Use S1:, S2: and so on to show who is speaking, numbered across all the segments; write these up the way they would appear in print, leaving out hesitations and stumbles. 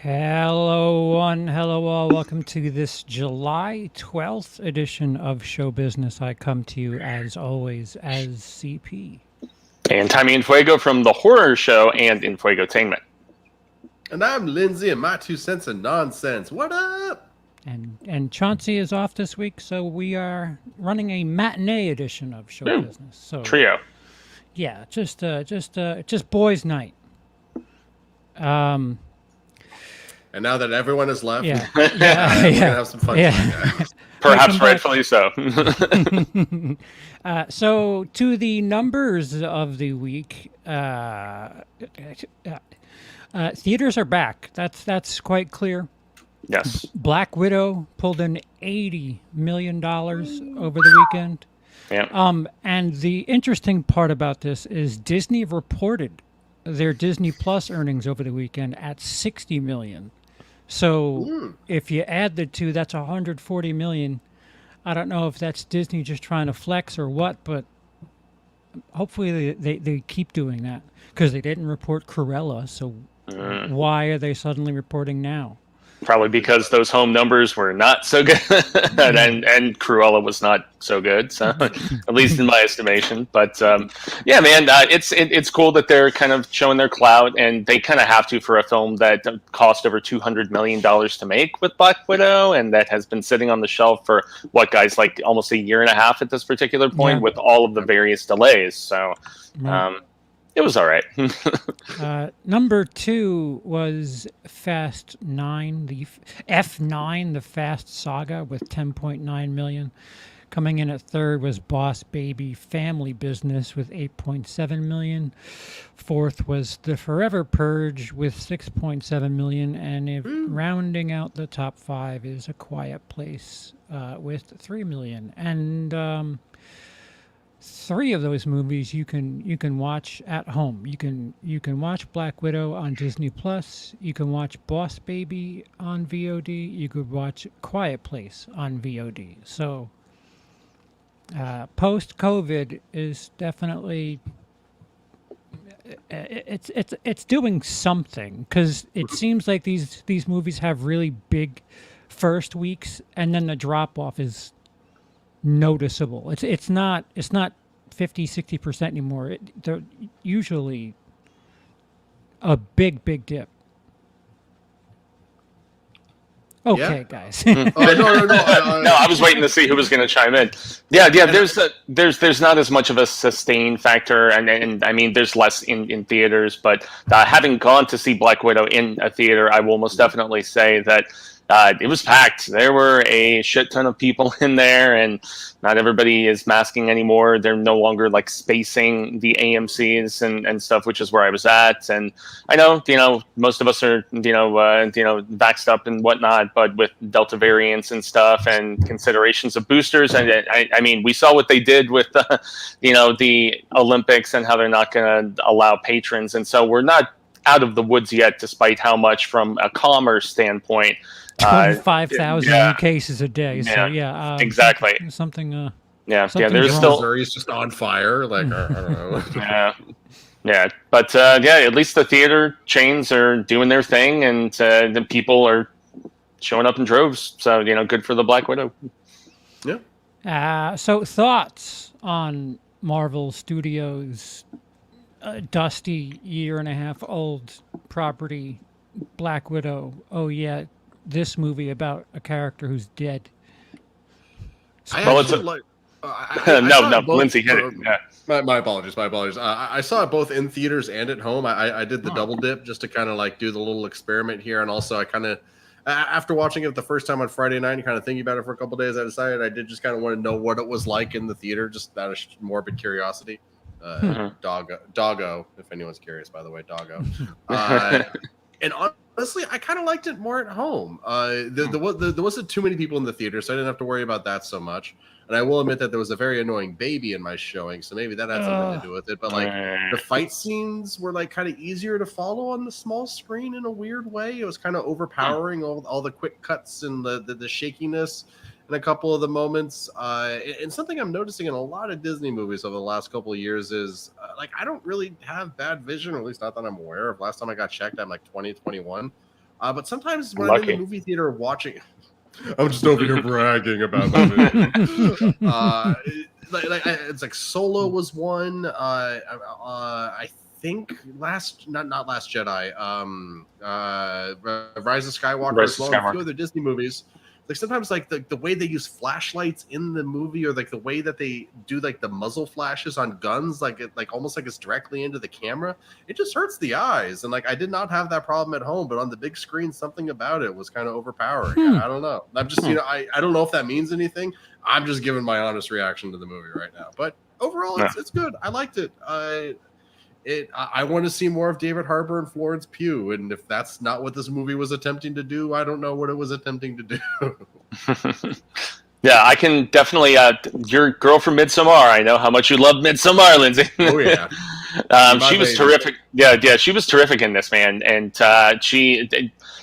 S1: Hello, one. Hello, all. Welcome to this July 12th edition of Show Business. I come to you, as always, as CP.
S2: And Tommy and Fuego from the horror show and in Fuegotainment.
S3: And I'm Lindsey, and my 2 cents of nonsense. What up?
S1: And Chauncey is off this week, so we are running a matinee edition of Show Business. So
S2: Trio.
S1: Yeah, just boys' night.
S3: And now that everyone has left,
S1: Yeah.
S3: we're gonna have some fun tonight, guys.
S2: Perhaps rightfully so.
S1: So to the numbers of the week, theaters are back. That's quite clear.
S2: Yes.
S1: Black Widow pulled in $80 million over the weekend.
S2: Yeah.
S1: And the interesting part about this is Disney reported their Disney Plus earnings over the weekend at $60 million. So if you add the two, that's $140 million. I don't know if that's Disney just trying to flex or what, but hopefully they keep doing that because they didn't report Cruella. So why are they suddenly reporting now?
S2: Probably because those home numbers were not so good, and Cruella was not so good. So, at least in my estimation. But yeah, man, it's cool that they're kind of showing their clout, and they kind of have to for a film that cost over $200 million to make with Black Widow, and that has been sitting on the shelf for what, guys, like almost a year and a half at this particular point, with all of the various delays. So. It was all right.
S1: Number 2 was Fast 9, the F9, the Fast Saga, with 10.9 million. Coming in at third was Boss Baby Family Business with 8.7 million. Fourth was The Forever Purge with 6.7 million. And if rounding out the top 5 is A Quiet Place with 3 million. And 3 of those movies you can watch at home. You can watch Black Widow on Disney Plus. You can watch Boss Baby on VOD. You could watch Quiet Place on VOD. So post-COVID is definitely it's doing something, because it seems like these movies have really big first weeks and then the drop off is noticeable. It's not 50-60% anymore. They're usually a big dip. Okay, guys.
S3: No.
S2: I was waiting to see who was going to chime in. Yeah. There's not as much of a sustain factor, and I mean, there's less in theaters. But having gone to see Black Widow in a theater, I will most definitely say that. It was packed. There were a shit ton of people in there, and not everybody is masking anymore. They're no longer like spacing the AMCs and stuff, which is where I was at. And I know, most of us are, vaxxed up and whatnot, but with Delta variants and stuff and considerations of boosters. And I mean, we saw what they did with, the Olympics and how they're not going to allow patrons. And so we're not out of the woods yet, despite how much from a commerce standpoint,
S1: 25,000 new cases a day. So
S2: exactly.
S1: Something.
S2: There's
S3: still
S2: still
S3: Missouri's just on fire. Like I don't know.
S2: Yeah. But at least the theater chains are doing their thing, and the people are showing up in droves. So good for the Black Widow.
S3: Yeah.
S1: So thoughts on Marvel Studios' dusty 1.5-year-old property, Black Widow? Oh yeah. This movie about a character who's dead.
S2: No, Lindsey hit it. Yeah.
S3: My apologies. I saw it both in theaters and at home. I did the double dip just to kind of like do the little experiment here, and also I kind of, after watching it the first time on Friday night and kind of thinking about it for a couple of days, I decided I did just kind of want to know what it was like in the theater, just out of morbid curiosity. Doggo, if anyone's curious, by the way, Doggo. And honestly, I kind of liked it more at home. There wasn't too many people in the theater, so I didn't have to worry about that so much. And I will admit that there was a very annoying baby in my showing, so maybe that had something to do with it. But like the fight scenes were like kind of easier to follow on the small screen in a weird way. It was kind of overpowering, all the quick cuts and the shakiness in a couple of the moments. And something I'm noticing in a lot of Disney movies over the last couple of years is like I don't really have bad vision, or at least not that I'm aware of. Last time I got checked, I'm like 2021. But sometimes when I'm in
S2: Lucky.
S3: the movie theater watching, I'm just over here bragging about my movie. It's like Solo was one. I think not Last Jedi. Rise of Skywalker
S2: Rise
S3: as
S2: of
S3: well. And a
S2: Skywalker.
S3: few other Disney movies. Like sometimes like the way they use flashlights in the movie, or like the way that they do like the muzzle flashes on guns, like it like almost like it's directly into the camera, it just hurts the eyes. And like I did not have that problem at home, but on the big screen, something about it was kind of overpowering. I don't know. I'm just I don't know if that means anything. I'm just giving my honest reaction to the movie right now. But overall, it's good. I liked it. I want to see more of David Harbour and Florence Pugh, and if that's not what this movie was attempting to do, I don't know what it was attempting to do.
S2: Yeah, I can definitely. Your girl from Midsommar. I know how much you love Midsommar, Lindsay.
S3: Oh yeah,
S2: she was terrific. Yeah, she was terrific in this, man. And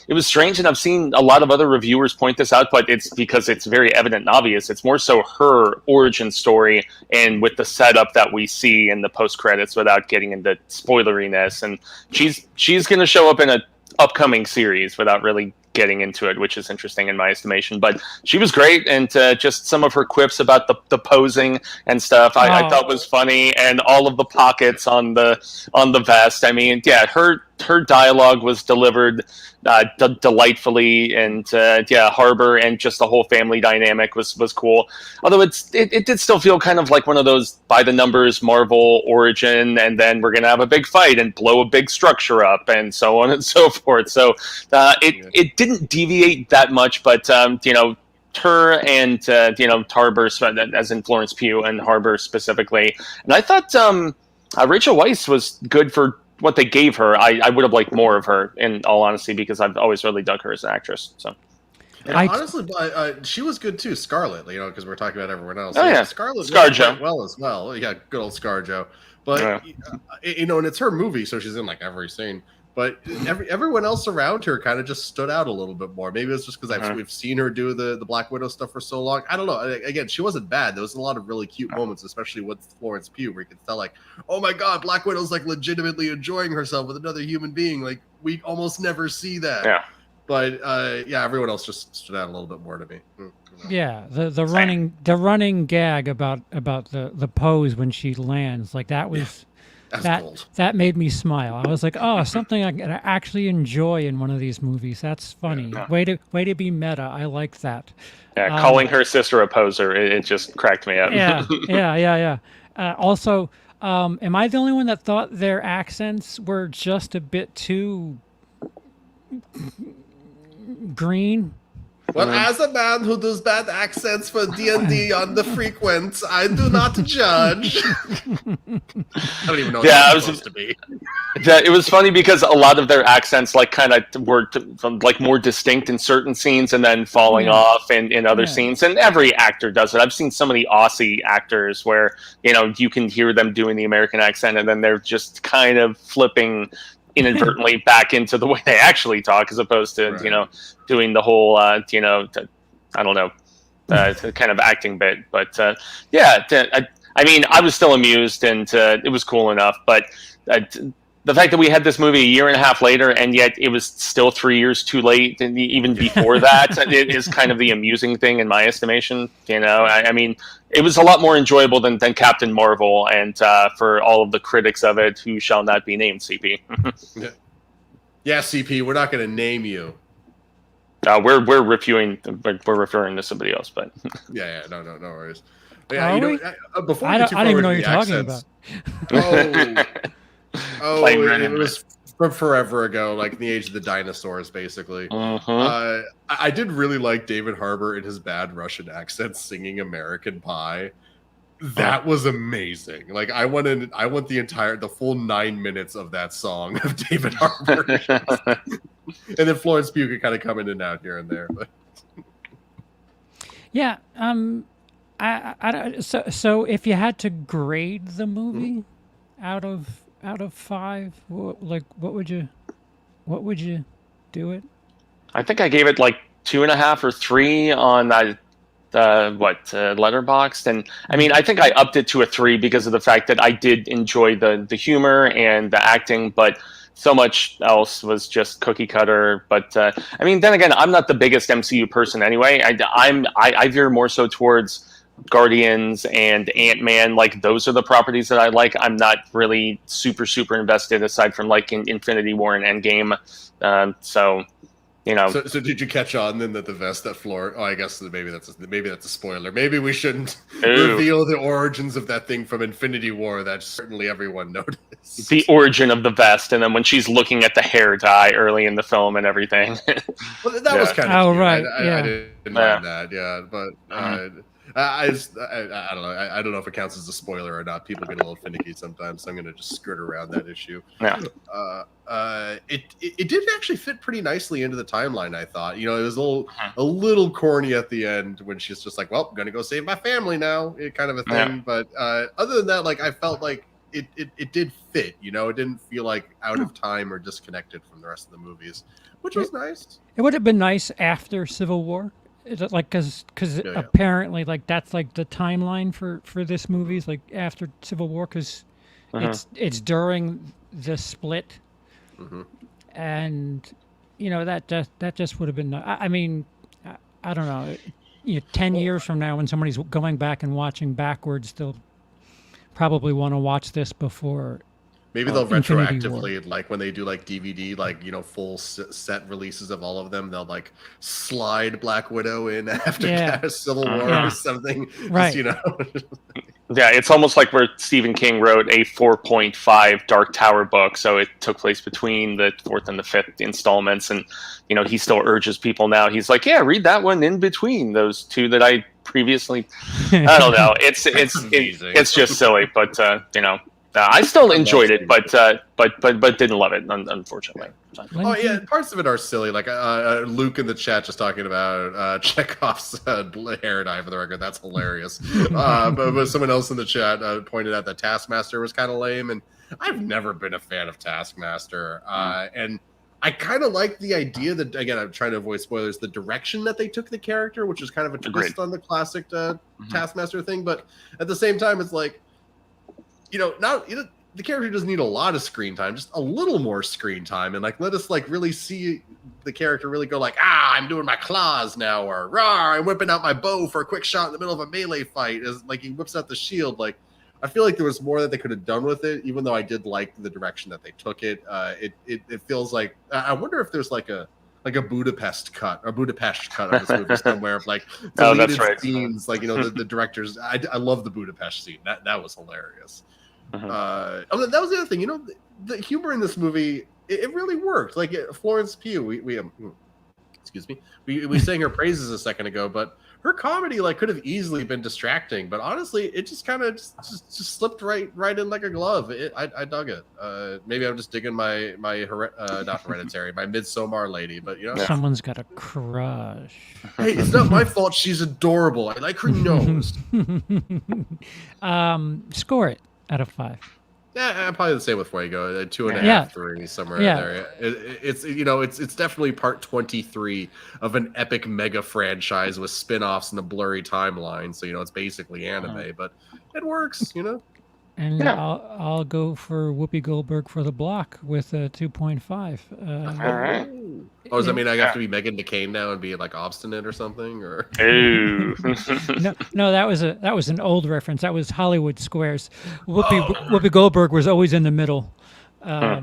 S2: it was strange, and I've seen a lot of other reviewers point this out, but it's because it's very evident and obvious. It's more so her origin story, and with the setup that we see in the post credits, without getting into spoileriness. And she's going to show up in an upcoming series without really getting into it, which is interesting in my estimation. But she was great, and just some of her quips about the posing and stuff I thought was funny, and all of the pockets on the vest. I mean, yeah, her dialogue was delivered delightfully, and Harbour and just the whole family dynamic was cool. Although it did still feel kind of like one of those by the numbers Marvel origin, and then we're gonna have a big fight and blow a big structure up and so on and so forth. So it didn't deviate that much, but her and Harbour, as in Florence Pugh and Harbour specifically, and I thought Rachel Weisz was good for what they gave her. I would have liked more of her, in all honesty, because I've always really dug her as an actress. So,
S3: and honestly, she was good too. Scarlett, because we're talking about everyone else.
S2: Oh yeah,
S3: Scarlett
S2: ScarJo
S3: well as well. Yeah, good old ScarJo. But and it's her movie, so she's in like every scene. But everyone else around her kind of just stood out a little bit more. Maybe it's just because we've seen her do the Black Widow stuff for so long. I don't know. Again, she wasn't bad. There was a lot of really cute moments, especially with Florence Pugh, where you could tell, like, oh my God, Black Widow's like legitimately enjoying herself with another human being. Like, we almost never see that.
S2: Yeah.
S3: But everyone else just stood out a little bit more to me.
S1: Yeah, the running gag about the pose when she lands, like that was. That made me smile. I was like, oh, something I can actually enjoy in one of these movies. That's funny.
S2: Yeah.
S1: Way to be meta. I like that.
S2: Yeah, calling her sister a poser, it just cracked me up.
S1: Yeah. Also, am I the only one that thought their accents were just a bit too green?
S3: Well, as a man who does bad accents for D&D on the frequent, I do not judge. I don't even know what that's supposed to be.
S2: Yeah, it was funny because a lot of their accents kind of were more distinct in certain scenes and then falling off in other scenes. And every actor does it. I've seen so many Aussie actors where, you can hear them doing the American accent and then they're just kind of flipping inadvertently back into the way they actually talk, as opposed to doing the whole I don't know kind of acting bit. But I mean, I was still amused, and it was cool enough. But the fact that we had this movie a year and a half later, and yet it was still 3 years too late, and even before that, it is kind of the amusing thing in my estimation. I mean, it was a lot more enjoyable than Captain Marvel, and for all of the critics of it, who shall not be named, CP.
S3: Yeah, CP, we're not going to name you.
S2: We're reviewing. We're referring to somebody else, but
S3: no worries.
S1: Before I don't even know what you're talking about.
S3: It was from forever ago, like in the age of the dinosaurs, basically. I did really like David Harbour in his bad Russian accent singing "American Pie." That was amazing. Like I want the full 9 minutes of that song of David Harbour, and then Florence Pugh could kind of come in and out here and there. But
S1: yeah, so if you had to grade the movie out of 5, what would you do it?
S2: I think I gave it like 2.5 or 3 on Letterboxd, and I mean, I think I upped it to a 3 because of the fact that I did enjoy the humor and the acting, but so much else was just cookie cutter. But I mean, then again, I'm not the biggest MCU person anyway. I veer more so towards Guardians and Ant-Man. Like, those are the properties that I like. I'm not really super invested, aside from like in Infinity War and Endgame. So, you know.
S3: So did you catch on then that the vest that Flora? Oh, I guess maybe that's a spoiler. Maybe we shouldn't reveal the origins of that thing from Infinity War that certainly everyone noticed.
S2: The origin of the vest, and then when she's looking at the hair dye early in the film and everything.
S3: Well, that was kind of
S1: oh
S3: cute.
S1: right,
S3: I didn't mind that. Yeah, but. I don't know. I don't know if it counts as a spoiler or not. People get a little finicky sometimes, so I'm going to just skirt around that issue.
S2: Yeah.
S3: It did actually fit pretty nicely into the timeline. I thought, it was a little corny at the end when she's just like, "Well, I'm going to go save my family now," kind of a thing. Yeah. But other than that, like, I felt like it did fit. It didn't feel like out of time or disconnected from the rest of the movies, which was nice.
S1: It would have been nice after Civil War. Is it like because apparently like that's like the timeline for this movie is like after Civil War because it's during the split, and that just would have been. I mean, I don't know. 10 years from now, when somebody's going back and watching backwards, they'll probably want to watch this before.
S3: Maybe they'll retroactively, like when they do like DVD, like, full set releases of all of them, they'll like slide Black Widow in after Civil War or something.
S1: Right.
S3: Just,
S2: Yeah, it's almost like where Stephen King wrote a 4.5 Dark Tower book. So it took place between the fourth and the fifth installments. And, he still urges people now. He's like, yeah, read that one in between those two that I previously, I don't know. It's just silly, but, I still enjoyed it, but didn't love it, unfortunately.
S3: Oh yeah, parts of it are silly. Like Luke in the chat just talking about Chekhov's hair dye for the record. That's hilarious. But someone else in the chat pointed out that Taskmaster was kind of lame, and I've never been a fan of Taskmaster. And I kind of like the idea that, again, I'm trying to avoid spoilers, the direction that they took the character, which is kind of a twist on the classic Taskmaster thing. But at the same time, it's like, the character doesn't need a lot of screen time, just a little more screen time, and like let us like really see the character really go like, I'm doing my claws now, or rah, I'm whipping out my bow for a quick shot in the middle of a melee fight, as like he whips out the shield. Like, I feel like there was more that they could have done with it, even though I did like the direction that they took it. It feels like, I wonder if there's like a Budapest cut of this movie somewhere of like deleted scenes, like the directors. I love the Budapest scene. That was hilarious. That was the other thing. The humor in this movie, it really worked. Like Florence Pugh, we excuse me, we sang her praises a second ago, but her comedy like could have easily been distracting. But honestly, it just kind of just slipped right in like a glove. I dug it. Maybe I'm just digging my not Hereditary, my Midsommar lady. But
S1: someone's got a crush.
S3: Hey, it's not my fault. She's adorable. I like her nose.
S1: Score it out of 5.
S3: Yeah, I'm probably the same with Fuego. 2.5, 3, somewhere in there. It's definitely part 23 of an epic mega franchise with spin-offs and a blurry timeline. So it's basically anime, but it works.
S1: And I'll go for Whoopi Goldberg for the block with a 2.5.
S2: All right.
S3: Oh, does that mean I have to be Megan McCain now and be like obstinate or something? Or
S2: Ooh.
S1: No, that was an old reference. That was Hollywood Squares. Whoopi Goldberg was always in the middle.
S3: That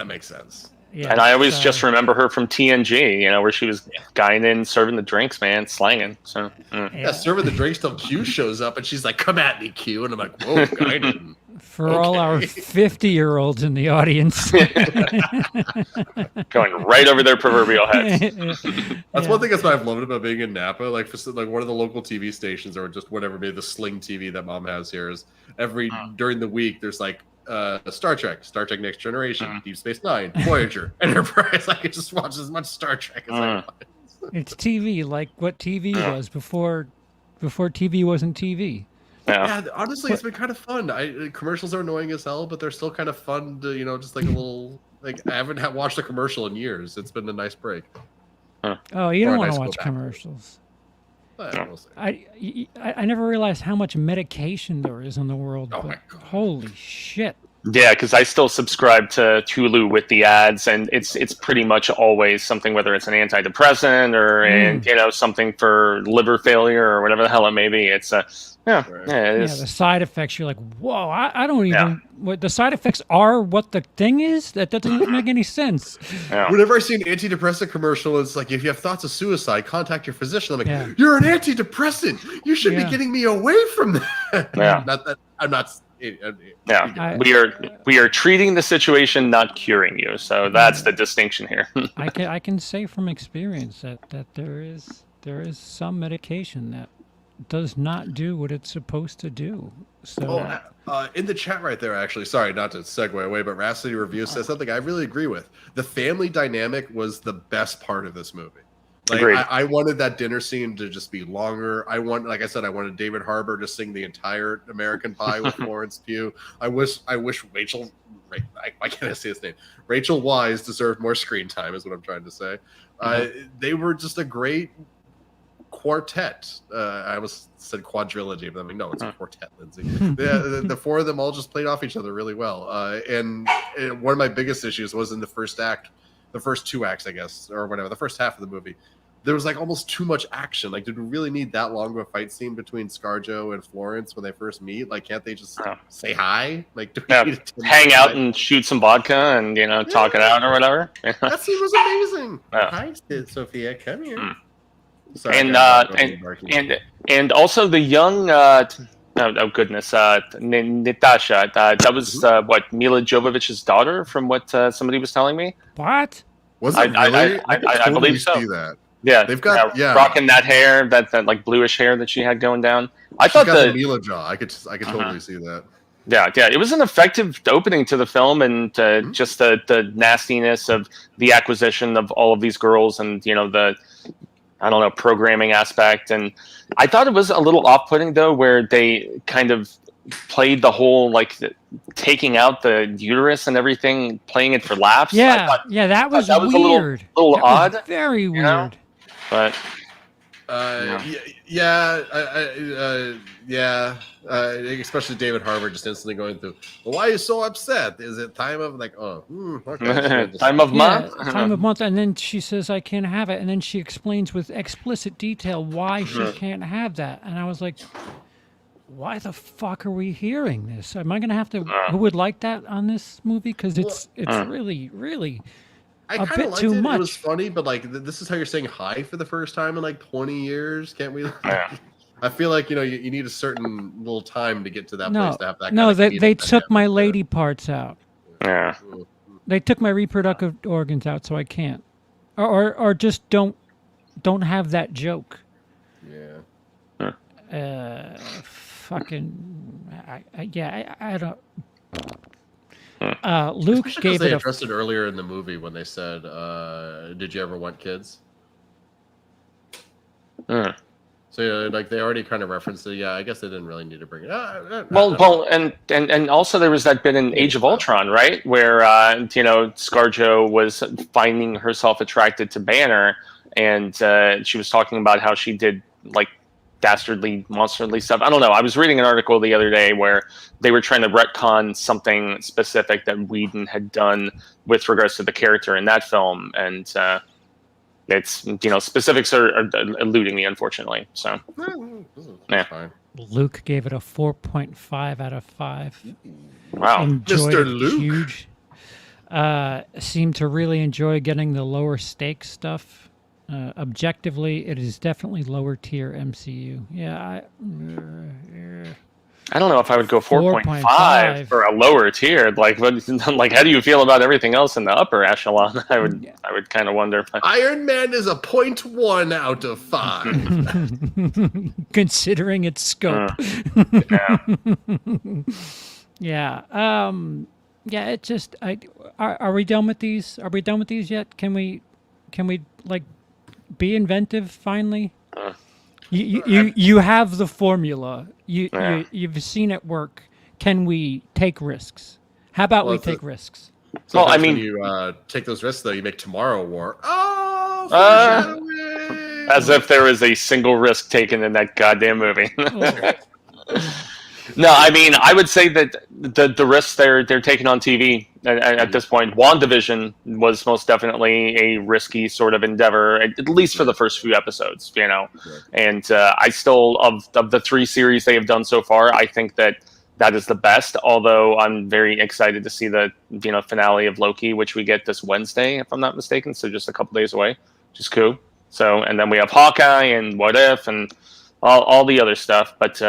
S3: makes sense.
S2: Yeah, and I always just remember her from TNG, where she was guying in, serving the drinks, man, slanging. So
S3: serving the drinks till Q shows up, and she's like, "Come at me, Q," and I'm like, "Whoa, guiding."
S1: For all our 50-year-olds in the audience,
S2: going right over their proverbial heads.
S3: That's one thing that's what I've loved about being in Napa. Like one of the local TV stations, or just whatever, maybe the Sling TV that Mom has here, is during the week there's like Star Trek Next Generation, Deep Space Nine, Voyager, Enterprise. I could just watch as much Star Trek as I want.
S1: It's TV, like what TV was before TV wasn't TV.
S3: Yeah, honestly, it's been kind of fun. Commercials are annoying as hell, but they're still kind of fun to, just like a little, like, I haven't watched a commercial in years. It's been a nice break.
S1: Oh, you don't want to watch commercials. I never realized how much medication there is in the world.
S3: Oh my God.
S1: Holy shit.
S2: Yeah, because I still subscribe to Hulu with the ads, and it's pretty much always something, whether it's an antidepressant or something for liver failure or whatever the hell it may be. It's
S1: the side effects. You're like, whoa, I don't even. What the side effects are? What the thing is? That doesn't make any sense.
S2: Yeah.
S3: Whenever I see an antidepressant commercial, it's like, if you have thoughts of suicide, contact your physician. I'm like, you're an antidepressant. You should be getting me away from that.
S2: Yeah.
S3: Not that I'm not.
S2: We are treating the situation, not curing you. So that's the distinction here.
S1: I can say from experience that there is some medication that does not do what it's supposed to do. So
S3: in the chat right there, actually, sorry not to segue away, but Rhapsody Review says something I really agree with. The family dynamic was the best part of this movie. Like, I wanted that dinner scene to just be longer. Like I said, I wanted David Harbour to sing the entire American Pie with Florence Pugh. I wish Rachel, why can't I say his name? Rachel Weisz deserved more screen time, is what I'm trying to say. They were just a great quartet. I almost said quadrilogy, but I'm like, no, it's a quartet, Lindsay. The four of them all just played off each other really well. And one of my biggest issues was in the first act, the first two acts, I guess, or whatever, the first half of the movie. There was like almost too much action. Like, did we really need that long of a fight scene between ScarJo and Florence when they first meet? Like, can't they just say hi? Like, do we need to
S2: hang out and shoot some vodka and talk it out or whatever?
S3: That scene was amazing. Hi, Sophia, come here. Sorry,
S2: and also the young Natasha, that was what, Mila Jovovich's daughter, from what somebody was telling me.
S1: What
S3: was it? Really?
S2: I believe so.
S3: See that.
S2: Yeah,
S3: they've got
S2: rocking that hair, that like bluish hair that she had going down. I thought
S3: the Mila jaw. I could totally see that.
S2: Yeah, it was an effective opening to the film, and just the nastiness of the acquisition of all of these girls, and the programming aspect. And I thought it was a little off-putting though, where they kind of played the whole taking out the uterus and everything, playing it for laughs.
S1: That was weird.
S2: A little odd,
S1: very weird.
S2: But
S3: especially David Harbour just instantly going through, well, why are you so upset? Is it time of okay.
S2: Time of month?
S1: Time of month. And then she says, I can't have it. And then she explains with explicit detail why she can't have that. And I was like, why the fuck are we hearing this? Am I going to have to, who would like that on this movie? Because it's really, really a bit too much.
S3: It was funny, but this is how you're saying hi for the first time in 20 years. Can't we? I feel like you need a certain little time to get to that place to have that.
S1: No, they took my lady parts out.
S2: Yeah,
S1: they took my reproductive organs out, so I can't, or just don't have that joke.
S3: Yeah.
S1: Fucking. I don't. Luke gave
S3: they
S1: it.
S3: addressed it earlier in the movie when they said, "Did you ever want kids?" So they already kind of referenced it. Yeah, I guess they didn't really need to bring it up.
S2: Well, and also there was that bit in Age of Ultron, right, where ScarJo was finding herself attracted to Banner, and she was talking about how she did dastardly, monsterly stuff. I don't know. I was reading an article the other day where they were trying to retcon something specific that Whedon had done with regards to the character in that film, and it's specifics are eluding me, unfortunately. So
S3: fine.
S1: Luke gave it a 4.5 out of 5.
S2: Wow,
S3: Mr. Luke.
S1: Huge. Seemed to really enjoy getting the lower stakes stuff. Objectively, it is definitely lower tier MCU. Yeah,
S2: I don't know if I would go 4.5 for a lower tier. How do you feel about everything else in the upper echelon? I would kind of wonder.
S3: Iron Man is a 0.1 out of 5,
S1: considering its scope. Yeah. It just. Are we done with these? Are we done with these yet? Can we be inventive finally? You have the formula. You've seen it work. Can we take risks? How about we take risks?
S3: So when you take those risks, though, you make Tomorrow War. Oh,
S2: as if there was a single risk taken in that goddamn movie. No, I mean, I would say that the risks they're taking on TV at this point. WandaVision was most definitely a risky sort of endeavor, at least for the first few episodes, And I still, of the 3 series they have done so far, I think that is the best. Although I'm very excited to see the finale of Loki, which we get this Wednesday, if I'm not mistaken. So just a couple days away, which is cool. So, and then we have Hawkeye and What If and all the other stuff. But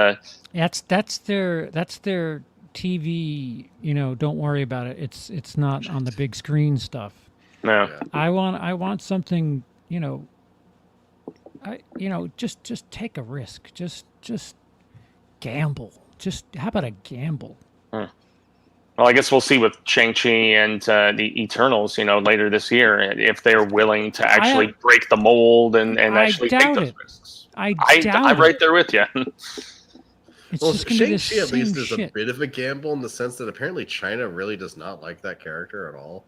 S1: that's their TV. Don't worry about it. It's not on the big screen stuff.
S2: no.
S3: Yeah.
S1: I want something. Just take a risk. Just gamble. Just how about a gamble?
S2: Well, I guess we'll see with Shang-Chi and the Eternals, later this year, if they're willing to actually break the mold and actually take those risks.
S1: I'm
S2: right there with you.
S1: It's
S3: Well,
S1: just gonna be the
S3: Shang-Chi at least
S1: same
S3: is
S1: shit.
S3: a bit of a gamble in the sense that apparently China really does not like that character at all.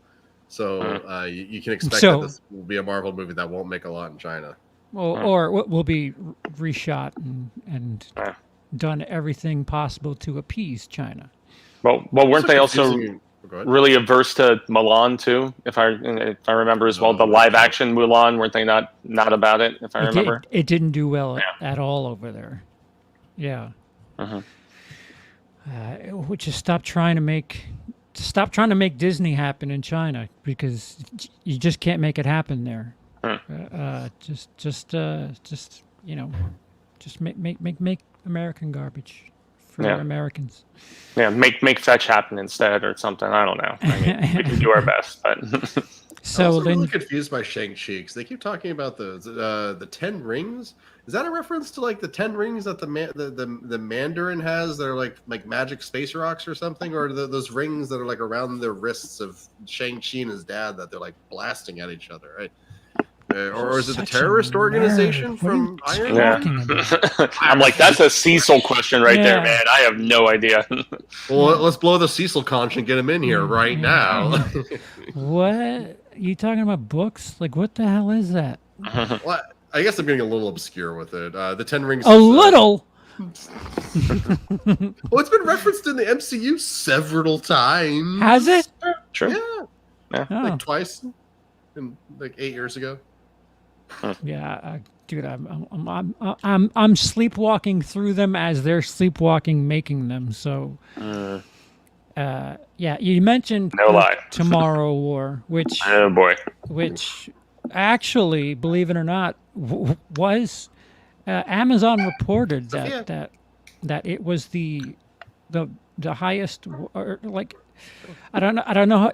S3: So you can expect that this will be a Marvel movie that won't make a lot in China.
S1: Well, or will be reshot and done everything possible to appease China.
S2: Well, weren't they also
S3: Go ahead.
S2: really averse to Mulan too? If I remember as well, the live action Mulan, weren't they not about it? If I remember,
S1: It didn't do well at all over there. Yeah. Which is stop trying to make Disney happen in China, because you just can't make it happen there. Just make American garbage for Americans.
S2: Yeah, make fetch happen instead or something. I don't know. I mean, we can do our best, but
S1: So
S3: I'm also really confused by Shang-Chi because they keep talking about the 10 rings. Is that a reference to like the 10 rings that the Mandarin has? They're like magic space rocks or something, or those rings that are like around the wrists of Shang-Chi and his dad that they're like blasting at each other, right? Or is it the terrorist organization from Iron Man?
S2: I'm like, that's a Cecil question right there, man. I have no idea.
S3: Well, let's blow the Cecil conch and get him in here right now.
S1: What? You talking about books? Like, what the hell is that?
S3: Well, I guess I'm getting a little obscure with it. The 10 rings.
S1: Little?
S3: Well, it's been referenced in the MCU several times.
S1: Has it?
S2: True.
S3: Yeah. Like twice. Like 8 years ago.
S1: Yeah, dude, I'm sleepwalking through them as they're sleepwalking making them. So, yeah, you mentioned Tomorrow War, which
S2: oh boy,
S1: which actually, believe it or not, was Amazon reported that it was the highest, or like, I don't know how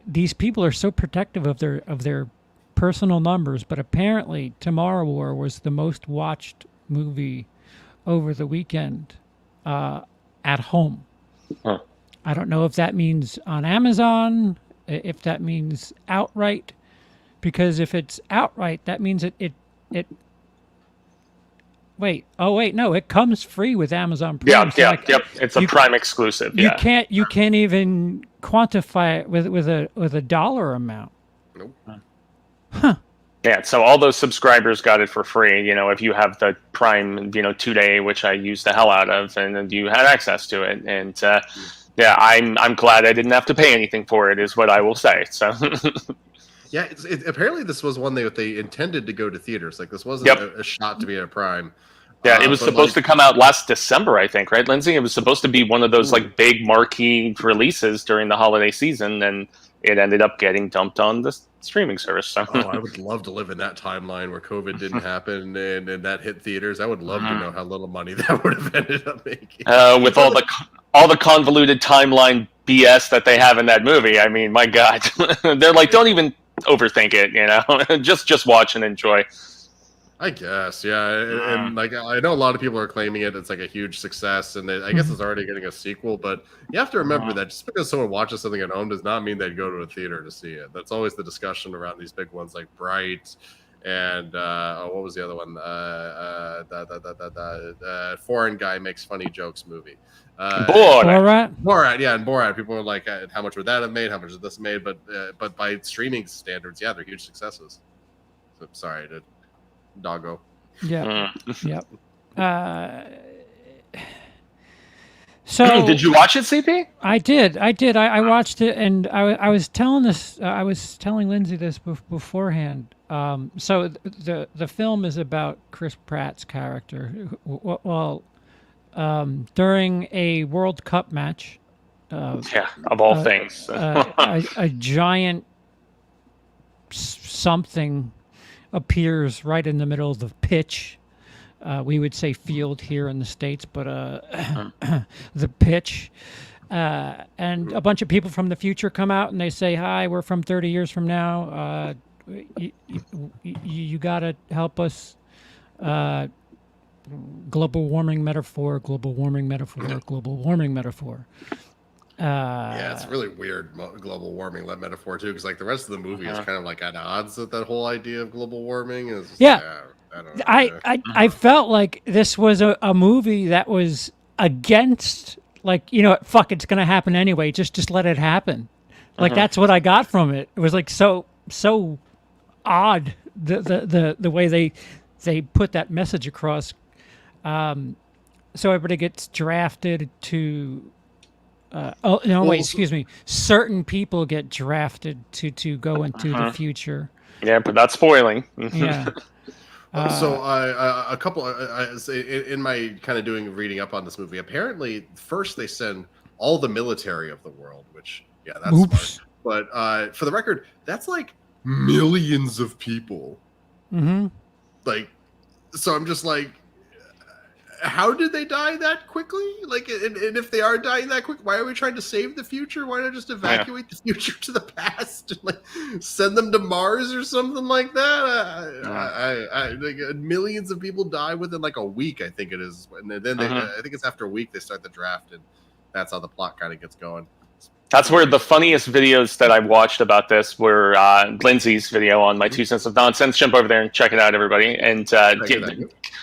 S1: these people are so protective of their personal numbers, but apparently Tomorrow War was the most watched movie over the weekend at home. I don't know if that means on Amazon, if that means outright, because if it's outright, that means it no, it comes free with Amazon Prime.
S2: Yep. It's a Prime exclusive.
S1: You can't even quantify it with a dollar amount.
S3: Nope.
S2: Yeah, so all those subscribers got it for free. If you have the Prime, 2-day, which I use the hell out of, and you had access to it. And I'm glad I didn't have to pay anything for it, is what I will say. So.
S3: Yeah, apparently this was one that they intended to go to theaters. Like this wasn't a shot to be a Prime.
S2: Yeah, it was supposed to come out last December, I think, right, Lindsey? It was supposed to be one of those like big marquee releases during the holiday season, and it ended up getting dumped on the streaming service. So.
S3: I would love to live in that timeline where COVID didn't happen and that hit theaters. I would love to know how little money that would have ended up making.
S2: With all the convoluted timeline BS that they have in that movie, I mean, my God, they're like, don't even overthink it, just watch and enjoy.
S3: I guess, yeah, and like I know a lot of people are claiming it's like a huge success, and I guess it's already getting a sequel. But you have to remember that just because someone watches something at home does not mean they'd go to a theater to see it. That's always the discussion around these big ones like Bright and what was the other one? Foreign guy makes funny jokes movie. Borat, yeah, and Borat. People are like, how much would that have made? How much did this made? But by streaming standards, yeah, they're huge successes. So, sorry to doggo.
S1: Yeah. Yep. So
S2: Did you watch it, CP?
S1: I did. I watched it, and I was telling this. I was telling Lindsay this beforehand. So the film is about Chris Pratt's character. Well, during a World Cup match,
S2: Yeah, of all things.
S1: a giant something appears right in the middle of the pitch. We would say field here in the States, but the pitch. And a bunch of people from the future come out and they say, "Hi, we're from 30 years from now. You got to help us." Global warming metaphor, global warming metaphor, global warming metaphor.
S3: Yeah, it's really weird global warming metaphor too, because like the rest of the movie is kind of like at odds with that whole idea of global warming. Is I don't know.
S1: I felt like this was a movie that was against, like, fuck, it's gonna happen anyway. Just let it happen. Like that's what I got from it. It was like so odd the way they put that message across. So everybody gets drafted to. Excuse me. Certain people get drafted to go into the future.
S2: Yeah, but that's spoiling.
S1: Yeah.
S3: So a couple in my kind of reading up on this movie, apparently first they send all the military of the world, which that's smart. But for the record, that's like millions of people.
S1: Mm-hmm.
S3: Like, so I'm just like, how did they die that quickly? Like, and if they are dying that quick, why are we trying to save the future? Why not just evacuate the future to the past and like send them to Mars or something like that? Like, millions of people die within like a week, I think it is, and then I think it's after a week they start the draft, and that's how the plot kind of gets going.
S2: That's where the funniest videos that I've watched about this were Lindsey's video on my 2 cents of nonsense. Jump over there and check it out, everybody. And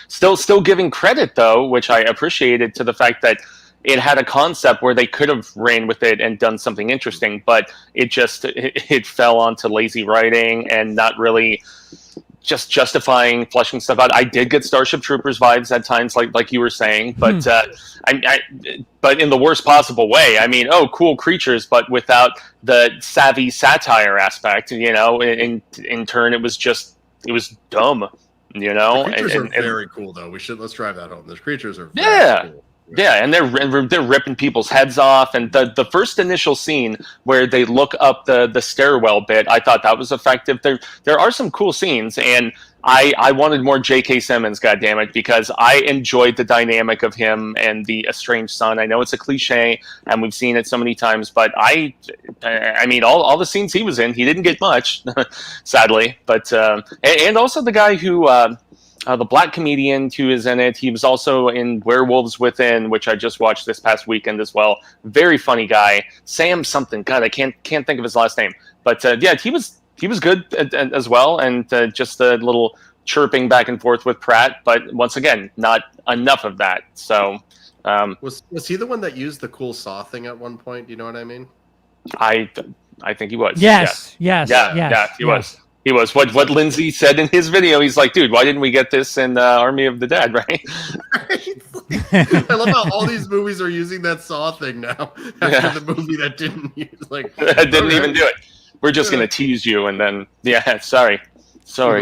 S2: still giving credit, though, which I appreciated, to the fact that it had a concept where they could have ran with it and done something interesting, but it fell onto lazy writing and not really just justifying fleshing stuff out. I did get Starship Troopers vibes at times, like you were saying, but but in the worst possible way. I mean, cool creatures, but without the savvy satire aspect. In turn, it was dumb.
S3: The creatures are very cool, though. Let's drive that home. The creatures are cool.
S2: Yeah, and they're ripping people's heads off, and the first initial scene where they look up the stairwell bit, I thought that was effective. There are some cool scenes, and I wanted more J.K. Simmons, goddammit, because I enjoyed the dynamic of him and the estranged son. I know it's a cliche, and we've seen it so many times, but I mean, all the scenes he was in, he didn't get much, sadly. But and also the guy who. The black comedian who is in it. He was also in Werewolves Within, which I just watched this past weekend as well. Very funny guy. Sam something. God, I can't think of his last name. But he was good as well, and just a little chirping back and forth with Pratt. But once again, not enough of that. So
S3: was he the one that used the cool saw thing at one point? Do you know what I mean?
S2: I think he was.
S1: Yes.
S2: He was. He was. What Lindsey said in his video, he's like, dude, why didn't we get this in Army of the Dead, right?
S3: I love how all these movies are using that Saw thing now after the movie that didn't use,
S2: didn't even do it. We're just going to tease you, and then, sorry,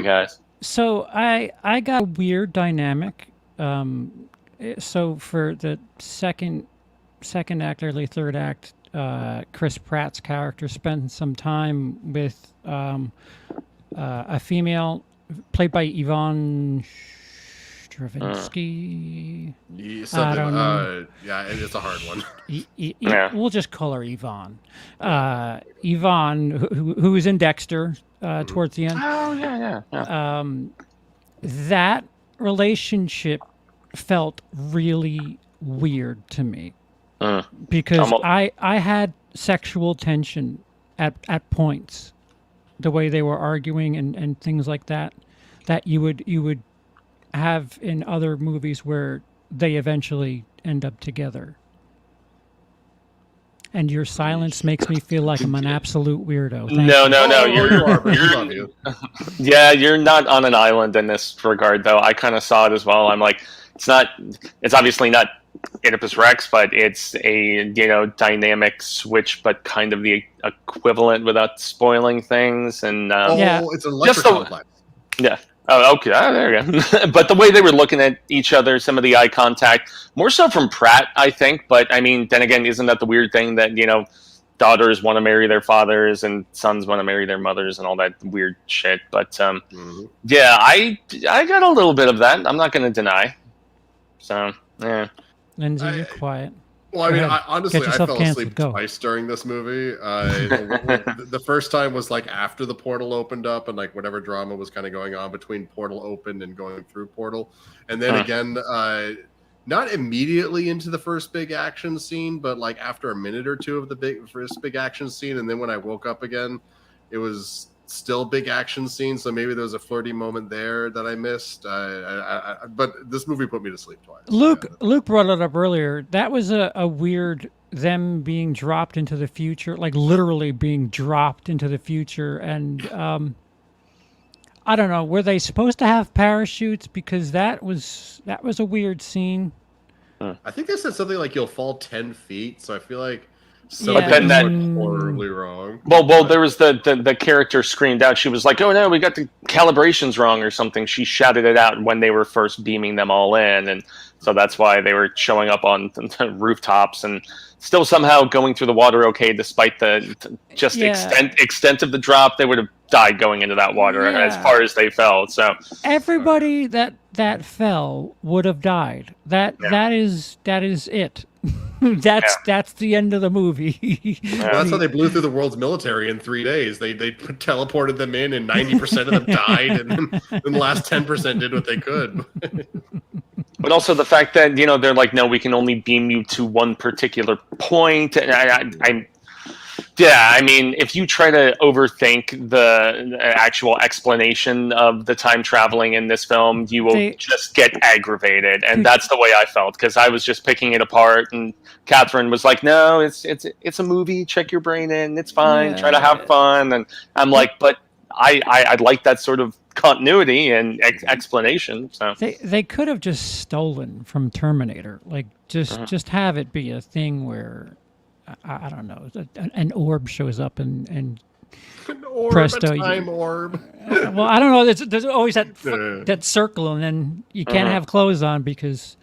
S2: guys.
S1: So I got a weird dynamic. So for the second act, early third act, Chris Pratt's character spent some time with a female played by Yvonne Stravinsky. I don't know.
S3: Yeah, it's a hard one.
S1: We'll just call her Yvonne. Yvonne, who was in Dexter towards the end.
S2: Oh, yeah.
S1: That relationship felt really weird to me. Because I had sexual tension at points, the way they were arguing and things like that you would have in other movies where they eventually end up together. And your silence makes me feel like I'm an absolute weirdo.
S2: No. You're not on an island in this regard, though. I kind of saw it as well. I'm like, it's obviously not Oedipus Rex, but it's a dynamic switch, but kind of the equivalent without spoiling things. And
S1: Yeah.
S3: it's an
S2: just
S3: electric
S2: the
S3: complex.
S2: yeah. Oh, okay. There you go. But the way they were looking at each other, some of the eye contact, more so from Pratt, I think. But I mean, then again, isn't that the weird thing that daughters want to marry their fathers and sons want to marry their mothers and all that weird shit? But yeah, I got a little bit of that. I'm not going to deny. So yeah.
S1: Lindsay, you're quiet.
S3: Well, I mean, honestly, I
S1: yourself
S3: fell
S1: canceled.
S3: asleep
S1: Go.
S3: twice during this movie. The first time was like after the portal opened up and like whatever drama was kind of going on between portal opened and going through portal. And then again, not immediately into the first big action scene, but like after a minute or two of the first big action scene. And then when I woke up again, it was still big action scene. So maybe there was a flirty moment there that I missed. But this movie put me to sleep twice.
S1: Luke brought it up earlier. That was a weird them being dropped into the future, like literally being dropped into the future. And I don't know, were they supposed to have parachutes? Because that was a weird scene.
S3: I think they said something like you'll fall 10 feet. So I feel like
S2: but then that
S3: horribly wrong.
S2: Well, there was the character screamed out. She was like, "Oh no, we got the calibrations wrong or something." She shouted it out when they were first beaming them all in, and so that's why they were showing up on the rooftops and still somehow going through the water okay, despite the extent of the drop. They would have died going into that water as far as they fell. So
S1: everybody that fell would have died. That is it. That's the end of the movie.
S3: Well, that's how they blew through the world's military in 3 days. They teleported them in, and 90% of them died, and then the last 10% did what they could.
S2: But also the fact that they're like, no, we can only beam you to one particular point. And I mean, if you try to overthink the actual explanation of the time traveling in this film, you will just get aggravated, and that's the way I felt, because I was just picking it apart, and Catherine was like, "No, it's a movie. Check your brain in. It's fine. Try to have fun." And I'm like, "But I'd like that sort of continuity and explanation." So
S1: they could have just stolen from Terminator, like just have it be a thing where. I don't know. An orb shows up and
S3: an orb,
S1: presto,
S3: a time orb.
S1: Well, I don't know. There's always that circle, and then you can't have clothes on because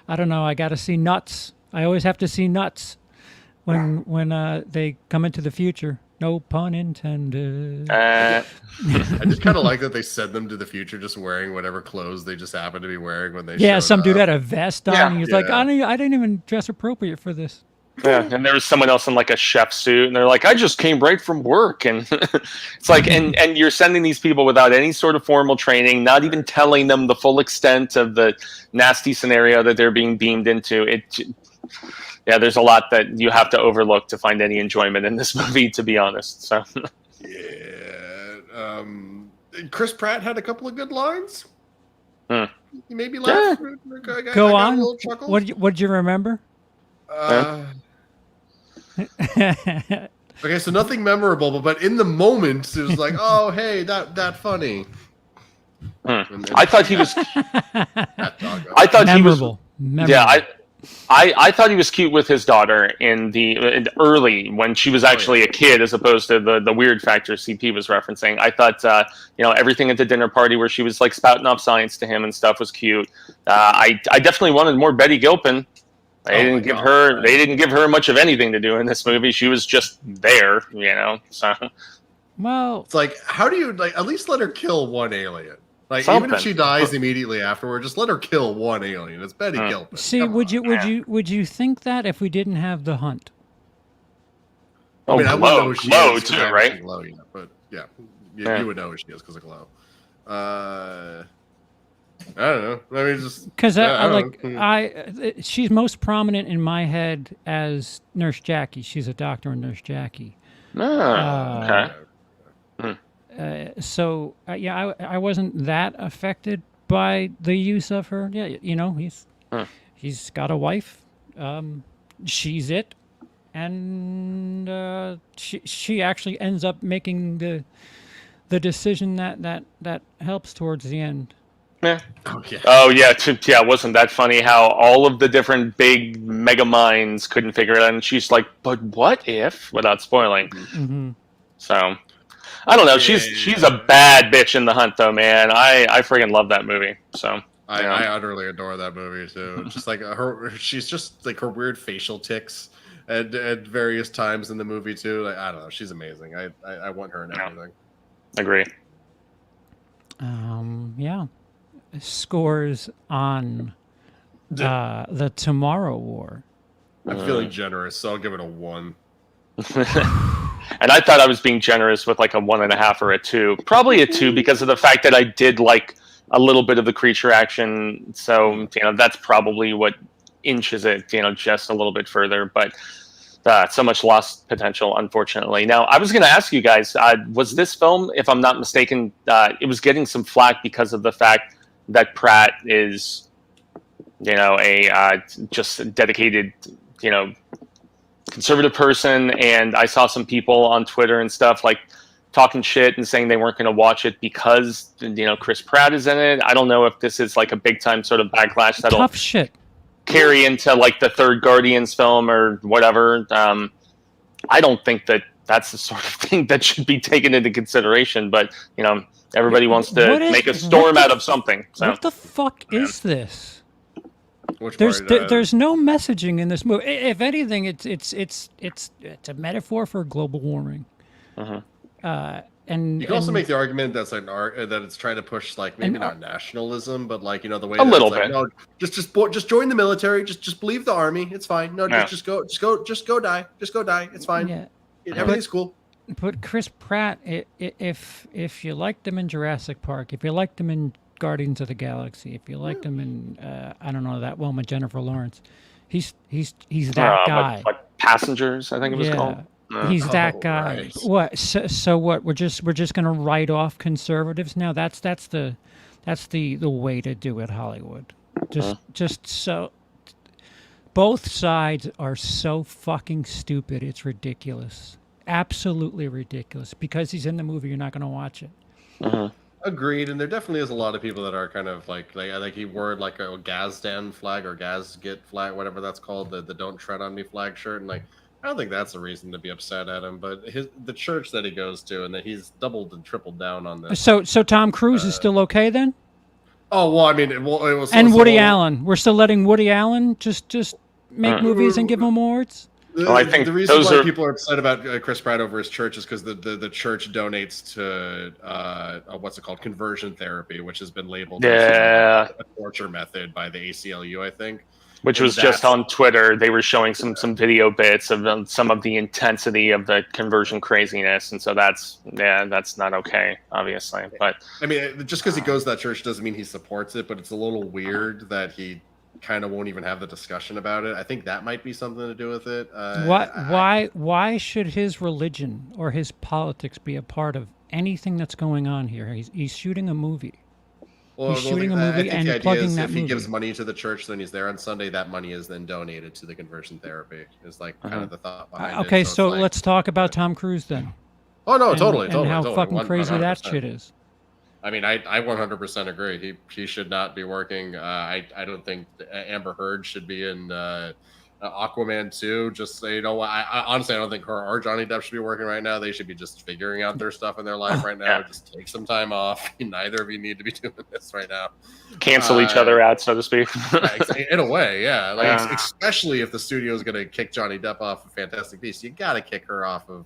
S1: I don't know. I got to see nuts. I always have to see nuts when they come into the future. No pun intended.
S3: I just kind of like that they send them to the future just wearing whatever clothes they just happen to be wearing when they.
S1: Yeah, some dude
S3: up.
S1: had a vest on. And he was like, I didn't even dress appropriate for this.
S2: Yeah, and there was someone else in like a chef suit, and they're like, "I just came right from work," and it's like, and you're sending these people without any sort of formal training, not even telling them the full extent of the nasty scenario that they're being beamed into. There's a lot that you have to overlook to find any enjoyment in this movie, to be honest. So,
S3: Chris Pratt had a couple of good lines. You made me
S1: Yeah.
S3: laugh.
S1: Go on. What'd you remember?
S3: Okay, so nothing memorable, but in the moment it was like, oh, hey, that funny.
S2: I thought he was. I thought
S1: memorable.
S2: he was. Yeah, I thought he was cute with his daughter in the early when she was actually a kid, as opposed to the weird factor CP was referencing. I thought everything at the dinner party where she was like spouting off science to him and stuff was cute. I definitely wanted more Betty Gilpin. They didn't give her much of anything to do in this movie. She was just there, So,
S1: well,
S3: it's like, how do you at least let her kill one alien? Like,
S2: something.
S3: even if she dies immediately afterward, just let her kill one alien. It's Betty Gilpin.
S1: See, would you think that if we didn't have the hunt?
S3: I mean, I wouldn't know who she is,
S2: too, right?
S3: Glow yet, but you would know who she is because of Glow. I don't know. I mean, just
S1: because she's most prominent in my head as Nurse Jackie. She's a doctor in Nurse Jackie.
S2: Okay.
S1: So I wasn't that affected by the use of her. Yeah, he's got a wife. She's it, and she actually ends up making the decision that helps towards the end.
S2: Yeah.
S3: Oh yeah.
S2: Oh yeah, yeah. Wasn't that funny? How all of the different big mega minds couldn't figure it out, and she's like, "But what if?" Without spoiling.
S1: Mm-hmm.
S2: So I don't know. She's a
S3: Yeah.
S2: bad bitch in The Hunt, though, man. I friggin' love that movie. So
S3: I utterly adore that movie too. Just like she's just like her weird facial tics at various times in the movie too. Like I don't know, she's amazing. I want her in everything.
S2: agree.
S1: Yeah. Scores on the Tomorrow War.
S3: I'm feeling generous, so I'll give it a 1.
S2: And I thought I was being generous with like a 1.5 or a 2. Probably a 2 because of the fact that I did like a little bit of the creature action. So, that's probably what inches it, just a little bit further. But so much lost potential, unfortunately. Now, I was going to ask you guys, was this film, if I'm not mistaken, it was getting some flack because of the fact that Pratt is, a just dedicated, conservative person, and I saw some people on Twitter and stuff like talking shit and saying they weren't going to watch it because Chris Pratt is in it. I don't know if this is like a big time sort of backlash that'll
S1: Tough shit.
S2: carry into like the third Guardians film or whatever. I don't think that that's the sort of thing that should be taken into consideration, but everybody wants to make a storm out of something. So
S1: what the fuck is this?
S3: There's
S1: There's no messaging in this movie. If anything, it's a metaphor for global warming. And
S3: you can also make the argument that's like that it's trying to push like maybe not nationalism, but like the way
S2: a
S3: that
S2: little
S3: it's like,
S2: bit.
S3: no, just join the military, just believe the army, it's fine. No, just go die, it's fine.
S1: Yeah.
S3: Everything's cool.
S1: But Chris Pratt, if you liked him in Jurassic Park, if you liked him in Guardians of the Galaxy, if you liked him in I don't know that one with Jennifer Lawrence, he's that guy.
S2: Like Passengers, I think it was called.
S1: He's that guy.
S3: Right.
S1: What? So what? We're just gonna write off conservatives now. That's the way to do it, Hollywood. Just so. Both sides are so fucking stupid. It's ridiculous. Absolutely ridiculous. Because he's in the movie, you're not gonna watch it.
S3: Agreed, and there definitely is a lot of people that are kind of like he wore like a Gazdan flag or Gazgit flag, whatever that's called, the "Don't Tread on Me" flag shirt, and like I don't think that's a reason to be upset at him. But the church that he goes to, and that he's doubled and tripled down on this.
S1: So Tom Cruise is still okay then?
S3: Oh well, I mean, it was.
S1: And Woody Allen, we're still letting Woody Allen just make movies and give him awards.
S2: I think
S3: the reason
S2: those
S3: why
S2: are...
S3: people are upset about Chris Pratt over his church is because the church donates to what's it called, conversion therapy, which has been labeled as a torture method by the ACLU, I think.
S2: Which was just on Twitter. They were showing some video bits of some of the intensity of the conversion craziness, and so that's not okay, obviously. But
S3: I mean, just because he goes to that church doesn't mean he supports it. But it's a little weird that he kind of won't even have the discussion about it. I think that might be something to do with it.
S1: Why should his religion or his politics be a part of anything that's going on here? He's shooting a movie.
S3: Well,
S1: he's shooting a movie and plugging that movie.
S3: If he gives money to the church, then he's there on Sunday. That money is then donated to the conversion therapy. Is like kind of the thought behind it.
S1: Okay, so let's talk about Tom Cruise then.
S3: Oh no, totally,
S1: and how fucking
S3: 100%.
S1: crazy that shit is.
S3: I mean, I 100% agree. He should not be working. I don't think Amber Heard should be in Aquaman 2. Just so you know, I honestly I don't think her or Johnny Depp should be working right now. They should be just figuring out their stuff in their life right now. Just take some time off. Neither of you need to be doing this right now.
S2: Cancel each other out, so to speak.
S3: In a way, yeah. Like especially if the studio is going to kick Johnny Depp off of Fantastic Beasts, you got to kick her off of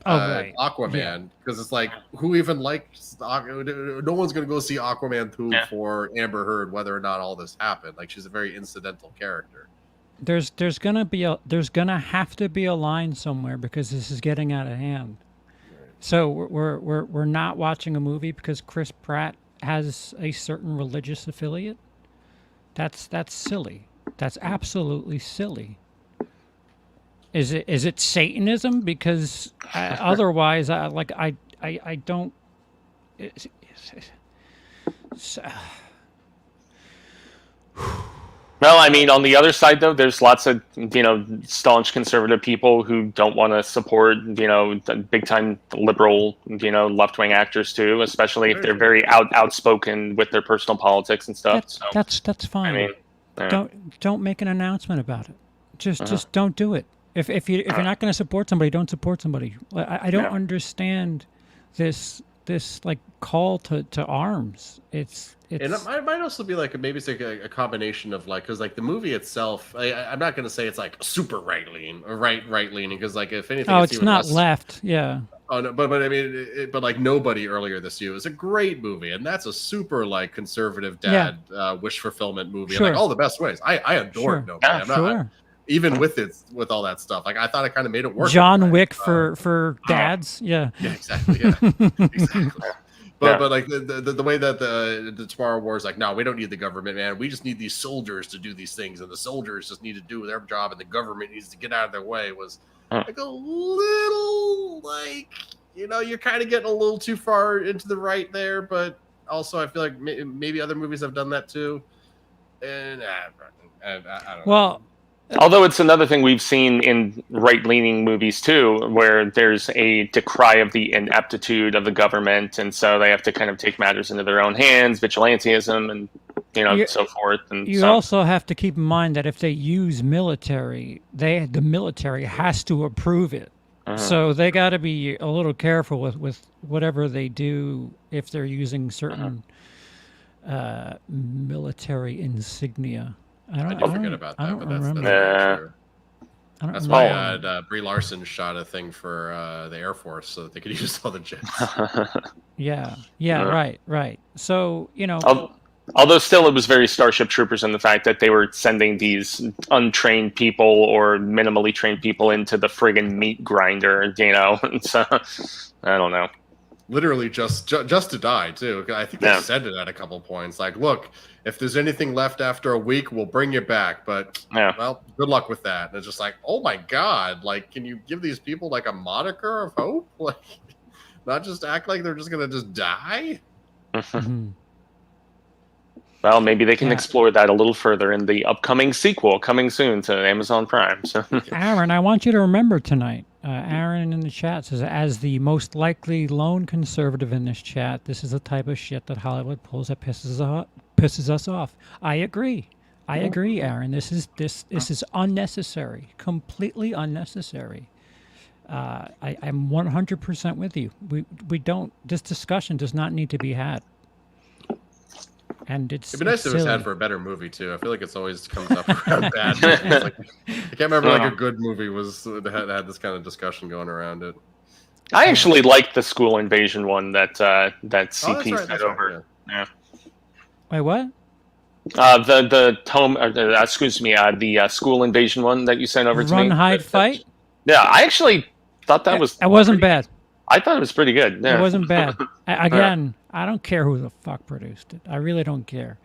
S3: Aquaman, because it's like, who even likes no one's going to go see Aquaman 2 for Amber Heard, whether or not all this happened. Like, she's a very incidental character.
S1: There's gonna have to be a line somewhere, because this is getting out of hand. So we're not watching a movie because Chris Pratt has a certain religious affiliate. That's silly. That's absolutely silly. Is it Satanism? Because otherwise, I don't.
S2: Well, I mean, on the other side, though, there's lots of staunch conservative people who don't want to support big time liberal left wing actors too, especially if
S3: Very
S2: they're
S3: true.
S2: very outspoken with their personal politics and stuff. So
S1: That's fine.
S2: I mean, yeah.
S1: Don't make an announcement about it. Just don't do it. If you're not going to support somebody, don't support somebody. I don't understand this like call to arms. It's
S3: And it might also be like maybe it's like a combination of like, because like the movie itself, I'm not going to say it's like super right leaning or right leaning, because like if anything,
S1: it's
S3: even
S1: not
S3: less,
S1: left. Yeah.
S3: Oh no, but I mean, but like Nobody earlier this year was a great movie, and that's a super like conservative dad wish fulfillment movie, in like all the best ways. I adored Nobody. I'm not even with all that stuff. Like I thought it kind of made it work.
S1: John Wick for dads. Yeah.
S3: Yeah, exactly. Yeah, exactly. But like the way that the Tomorrow War is like, no, we don't need the government, man. We just need these soldiers to do these things, and the soldiers just need to do their job, and the government needs to get out of their way. Was like a little like you're kind of getting a little too far into the right there, but also I feel like maybe other movies have done that too, and I don't know.
S2: Although it's another thing we've seen in right-leaning movies too, where there's a decry of the ineptitude of the government, and so they have to kind of take matters into their own hands, vigilantism, and so forth. And
S1: you also have to keep in mind that if they use military, the military has to approve it. So they got to be a little careful with whatever they do if they're using certain military insignia.
S3: I do forget about that, but that's true. That's why Brie Larson shot a thing for the Air Force so that they could use all the jets.
S1: Right. So
S2: although still it was very Starship Troopers in the fact that they were sending these untrained people or minimally trained people into the friggin' meat grinder, So I don't know.
S3: Literally just to die too. I think they said it at a couple points. Like, look, if there's anything left after a week, we'll bring you back. But well, good luck with that. And it's just like, oh my god, like, can you give these people like a moniker of hope? Like, not just act like they're just gonna just die.
S2: Well, maybe they can explore that a little further in the upcoming sequel coming soon to Amazon Prime. So.
S1: Aaron, I want you to remember tonight. Aaron in the chat says, as the most likely lone conservative in this chat, this is the type of shit that Hollywood pulls that pisses us off. I agree, Aaron. This is unnecessary, completely unnecessary. I'm 100% with you. We don't. This discussion does not need to be had. And it'd be
S3: nice if it was had for a better movie too. I feel like it's always comes up around bad movies. Like, I can't remember like a good movie had this kind of discussion going around it.
S2: I actually liked the school invasion one that CP sent over. Yeah.
S1: Wait, what?
S2: The school invasion one that you sent over to me.
S1: Run, hide, fight.
S2: Yeah, I actually thought that was.
S1: It wasn't bad.
S2: I thought it was pretty good. Yeah.
S1: It wasn't bad. Again, I don't care who the fuck produced it. I really don't care.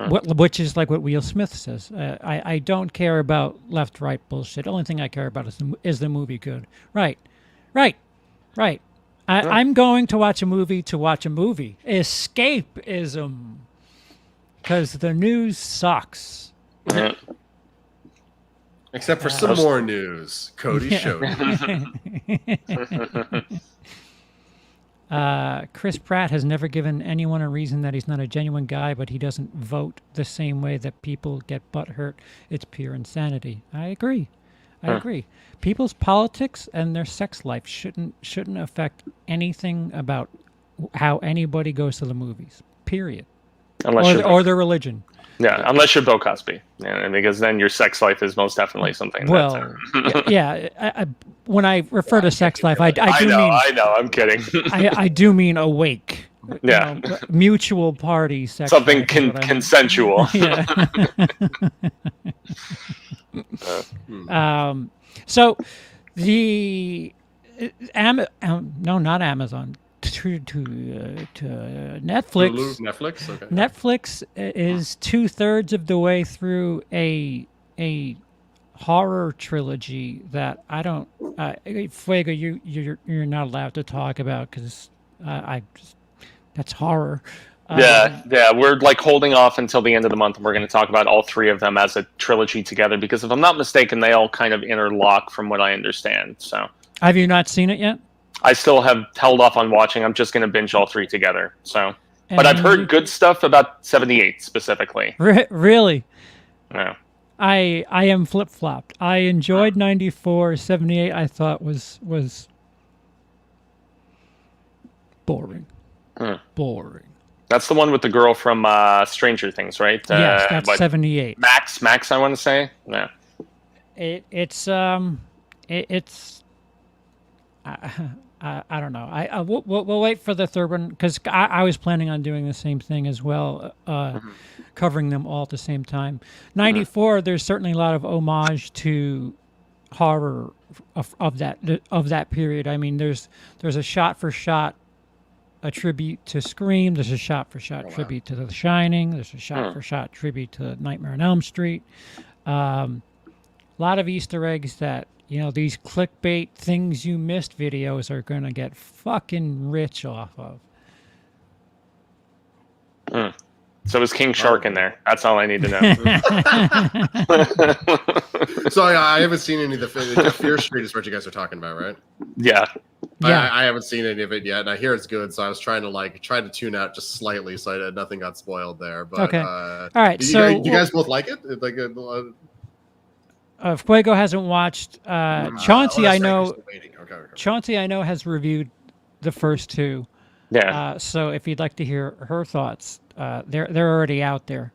S1: Which is like what Will Smith says. I don't care about left-right bullshit. The only thing I care about is the movie good. Right. I'm going to watch a movie to watch a movie. Escapism. Because the news sucks.
S2: Yeah.
S3: Except for some more news. Cody showed
S1: Chris Pratt has never given anyone a reason that he's not a genuine guy, but he doesn't vote the same way that people get butthurt. It's pure insanity. I agree. People's politics and their sex life shouldn't affect anything about how anybody goes to the movies. Period. Or their religion.
S2: Yeah, unless you're Bill Cosby, because then your sex life is most definitely something.
S1: Well, I, when I refer to sex life, I
S2: know, I'm kidding.
S1: I do mean awake.
S2: Yeah,
S1: mutual party sex.
S2: Something consensual.
S1: Yeah. So the not Amazon. To Netflix.
S3: Hulu, Netflix. Okay.
S1: Netflix is 2/3 of the way through a horror trilogy that I don't. Fuego, you're not allowed to talk about because that's horror.
S2: Yeah, we're like holding off until the end of the month, and we're going to talk about all three of them as a trilogy together, because if I'm not mistaken, they all kind of interlock from what I understand. So,
S1: Have you not seen it yet?
S2: I still have held off on watching. I'm just going to binge all three together. So, but I've
S1: And
S2: heard good stuff about 78 specifically.
S1: Really?
S2: Yeah.
S1: I am flip flopped. I enjoyed 94. 78 I thought was boring. Boring.
S2: That's the one with the girl from Stranger Things, right?
S1: Yes, that's
S2: what,
S1: 78.
S2: Max, I want to say. Yeah.
S1: It's I don't know. We'll wait for the third one, because I was planning on doing the same thing as well, covering them all at the same time. 94, there's certainly a lot of homage to horror of that period. I mean, there's a shot for shot a tribute to Scream. There's a shot for shot tribute to The Shining. There's a shot for shot tribute to Nightmare on Elm Street. A lot of Easter eggs that, these clickbait things you missed videos are going to get fucking rich off of.
S2: So is King Shark in there? That's all I need to know.
S3: So I haven't seen any of the Fear Street is what you guys are talking about, right?
S2: Yeah.
S1: Yeah.
S3: I haven't seen any of it yet, and I hear it's good. So I was trying to tune out just slightly, so nothing got spoiled there. But
S1: Okay. All right.
S3: Do you guys both like it? Like,
S1: Fuego hasn't watched. Chauncey, I know.
S3: Okay.
S1: Chauncey, I know, has reviewed the first two.
S2: Yeah.
S1: So if you'd like to hear her thoughts, they're already out there.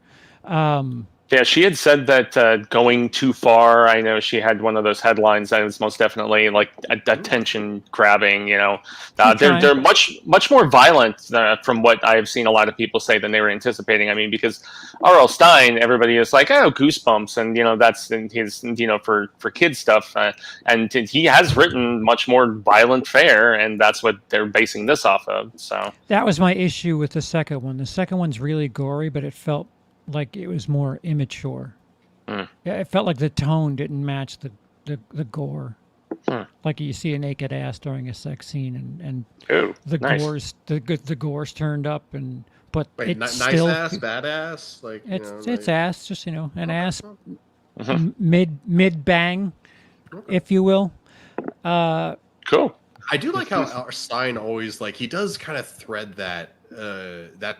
S2: Yeah, she had said that going too far. I know she had one of those headlines that is most definitely like attention grabbing. They're much more violent from what I have seen a lot of people say than they were anticipating. I mean, because R.L. Stine, everybody is like, oh, Goosebumps, and that's in his for kids stuff, and he has written much more violent fare, and that's what they're basing this off of. So
S1: that was my issue with the second one. The second one's really gory, but it felt like it was more immature. Yeah, it felt like the tone didn't match the gore. Like you see a naked ass during a sex scene, and the gore's turned up, but
S3: Wait,
S1: it's
S3: nice
S1: still
S3: ass, badass, like
S1: it's ass, just an ass mid bang, if you will.
S2: Cool.
S3: I do like how Stein always he does kind of thread that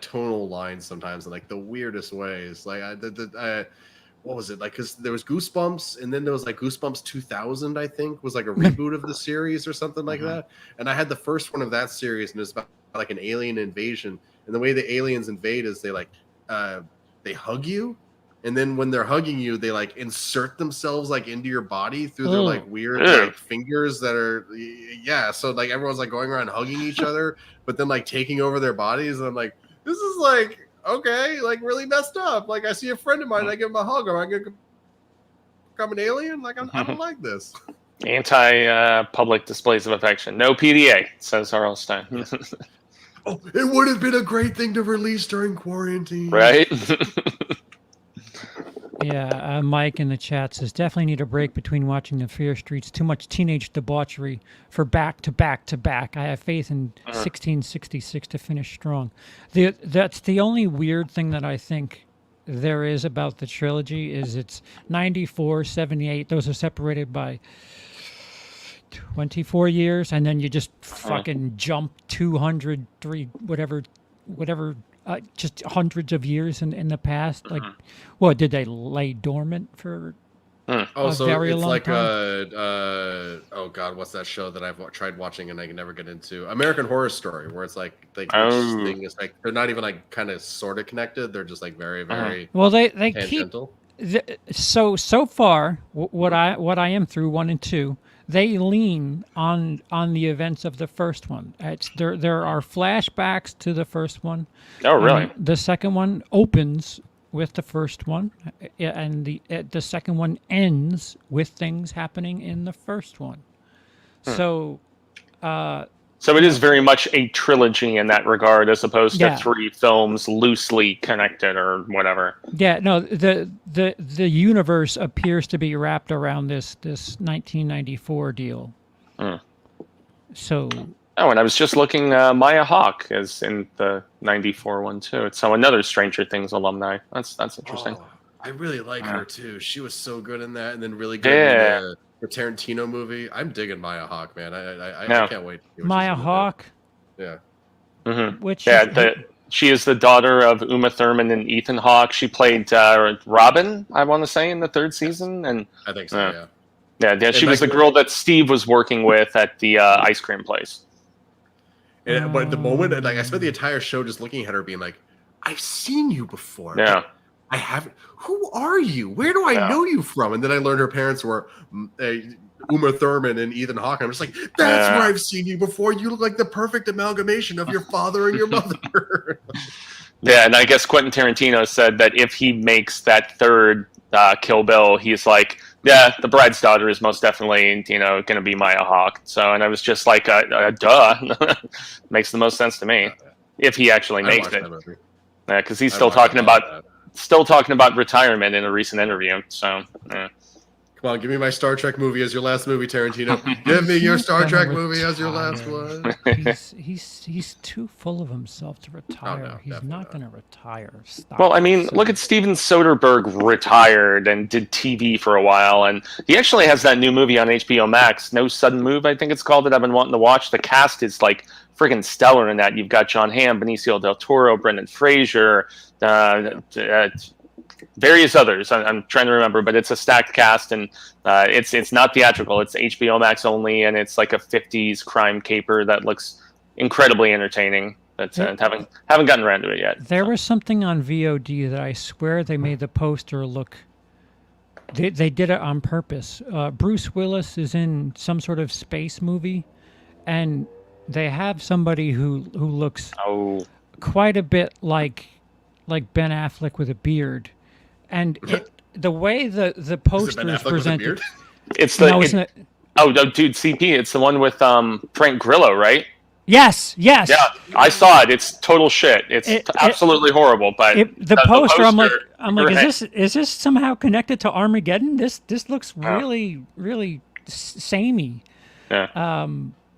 S3: tonal line sometimes in like the weirdest ways. Like what was it like? Because there was Goosebumps, and then there was like Goosebumps 2000. I think was like a reboot of the series or something like that. And I had the first one of that series, and it's about like an alien invasion. And the way the aliens invade is they hug you. And then when they're hugging you, they like insert themselves like into your body through their like weird like fingers that are so like everyone's like going around hugging each other, but then like taking over their bodies. And I'm like, this is like okay, like really messed up. Like I see a friend of mine, I give him a hug. Am I gonna become an alien? Like I don't like this.
S2: Anti-public displays of affection. No PDA, says R.L. Stine.
S3: Oh, it would have been a great thing to release during quarantine,
S2: right?
S1: Yeah, Mike in the chat says, definitely need a break between watching the Fear Streets. Too much teenage debauchery for back to back to back. I have faith in 1666 to finish strong. That's the only weird thing that I think there is about the trilogy is it's 94, 78. Those are separated by 24 years, and then you just fucking jump 200, whatever just hundreds of years in the past. Like, what did they lay dormant for a very long time?
S3: Oh god, what's that show that I've tried watching and I can never get into? American Horror Story, where it's like each thing is like they're not even like kind of sort of connected. They're just like very
S1: well they
S3: tangential.
S1: So far what I am through 1 and 2. They lean on the events of the first one. There are flashbacks to the first one.
S2: Oh, really?
S1: The second one opens with the first one, and the second one ends with things happening in the first one. So
S2: it is very much a trilogy in that regard, as opposed to 3 films loosely connected or whatever.
S1: Yeah, no, the universe appears to be wrapped around this 1994 deal. So
S2: Oh, and I was just looking. Maya Hawke is in the '94 one too. So another Stranger Things alumni. That's interesting.
S3: Oh, I really like her too. She was so good in that, and then really good
S2: Yeah.
S3: in the Tarantino movie. I'm digging Maya Hawke, man. I
S2: Yeah.
S3: can't wait to see what she's
S1: Maya
S3: gonna do.
S1: Hawke,
S3: Yeah.
S2: Mm-hmm.
S1: which
S2: Yeah, she is the daughter of Uma Thurman and Ethan Hawke. She played Robin, I want to say, in the third season, and
S3: I think so.
S2: yeah. She
S3: And
S2: was the
S3: like-
S2: girl that Steve was working with at the ice cream place.
S3: But at the moment, like I spent the entire show just looking at her, being like, "I've seen you before.
S2: Yeah,
S3: I haven't. Who are you? Where do I
S2: Yeah.
S3: know you from?" And then I learned her parents were Uma Thurman and Ethan Hawke. I'm just like, "That's where I've seen you before. You look like the perfect amalgamation of your father and your mother."
S2: yeah. And I guess Quentin Tarantino said that if he makes that third Kill Bill, he's like, yeah, the bride's daughter is most definitely, going to be Maya Hawke. So, and I was just like, duh, makes the most sense to me if he actually makes it. Yeah, because he's still talking about retirement in a recent interview. So, yeah.
S3: Come on, give me my Star Trek movie as your last movie, Tarantino. Give me your Star Trek movie as your last one.
S1: he's too full of himself to retire.
S3: no,
S1: He's
S3: definitely
S1: not
S3: not.
S1: going to retire. Stop.
S2: Well, I mean, look at Steven Soderbergh retired and did TV for a while, and he actually has that new movie on HBO Max, No Sudden Move, I think it's called, that I've been wanting to watch. The cast is like friggin' stellar in that. You've got John Hamm, Benicio del Toro, Brendan Fraser, various others. I'm trying to remember, but it's a stacked cast, and it's not theatrical. It's HBO Max only, and it's like a '50s crime caper that looks incredibly entertaining. But haven't gotten around to it yet.
S1: There was something on VOD that I swear they made the poster look. They did it on purpose. Bruce Willis is in some sort of space movie, and they have somebody who looks quite a bit like Ben Affleck with a beard, and the way the poster is presented.
S2: It's the
S1: isn't it?
S2: Oh, dude, CP. It's the one with Frank Grillo, right?
S1: Yes.
S2: Yeah, I saw it. It's total shit. It's absolutely horrible. But
S1: the poster, I'm like,
S2: right.
S1: is this somehow connected to Armageddon? This looks really samey.
S2: Yeah.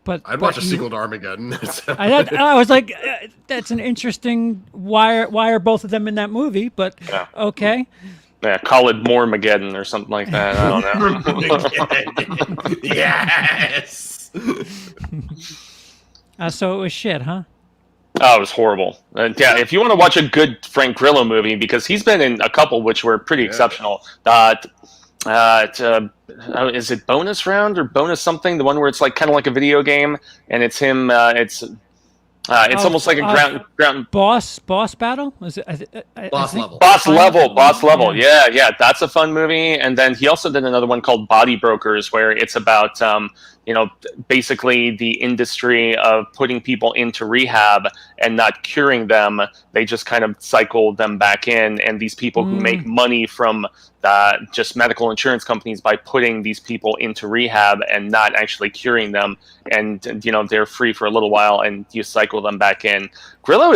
S1: But
S3: I'd watch a sequel to Armageddon.
S1: I was like, that's an interesting. Why are both of them in that movie? But okay.
S2: Yeah, call it Mormageddon or something like that. I don't know.
S3: Yes.
S1: So it was shit, huh?
S2: Oh, it was horrible. Yeah, if you want to watch a good Frank Grillo movie, because he's been in a couple which were pretty exceptional. Is it Bonus Round or Bonus something? The one where it's like kind of like a video game, and it's him. It's almost like a ground
S1: boss battle. Is it
S3: Boss level?
S2: Boss level. Yeah, that's a fun movie. And then he also did another one called Body Brokers, where it's about basically the industry of putting people into rehab and not curing them. They just kind of cycle them back in, and these people who make money from just medical insurance companies by putting these people into rehab and not actually curing them, and they're free for a little while, and you cycle them back in. Grillo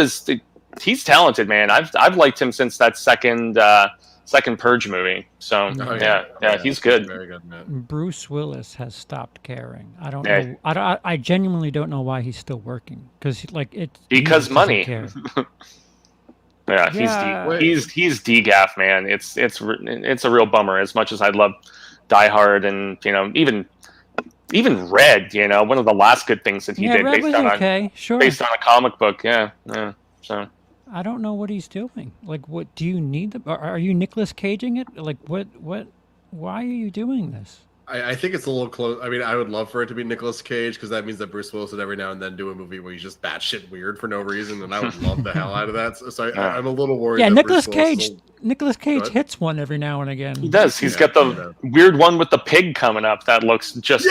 S2: he's talented, man. I've liked him since that second Purge movie. So yeah, he's good.
S3: Very good, man.
S1: Bruce Willis has stopped caring. I don't know. I genuinely don't know why he's still working, because
S2: money.
S1: Care.
S2: Yeah, he's DGAF, man. It's a real bummer. As much as I love Die Hard and even Red, one of the last good things that he did
S1: Red was okay. Sure.
S2: Based on a comic book. Yeah. So
S1: I don't know what he's doing. Like, what do you need? Are you Nicolas Caging it? Like, what? Why are you doing this?
S3: I think it's a little close. I mean, I would love for it to be Nicolas Cage, because that means that Bruce Willis would every now and then do a movie where he's just batshit weird for no reason, and I would love the hell out of that. So I'm a little worried.
S1: Yeah,
S3: that
S1: Nicolas Cage hits one every now and again.
S2: He does. He's got the weird one with the pig coming up that looks just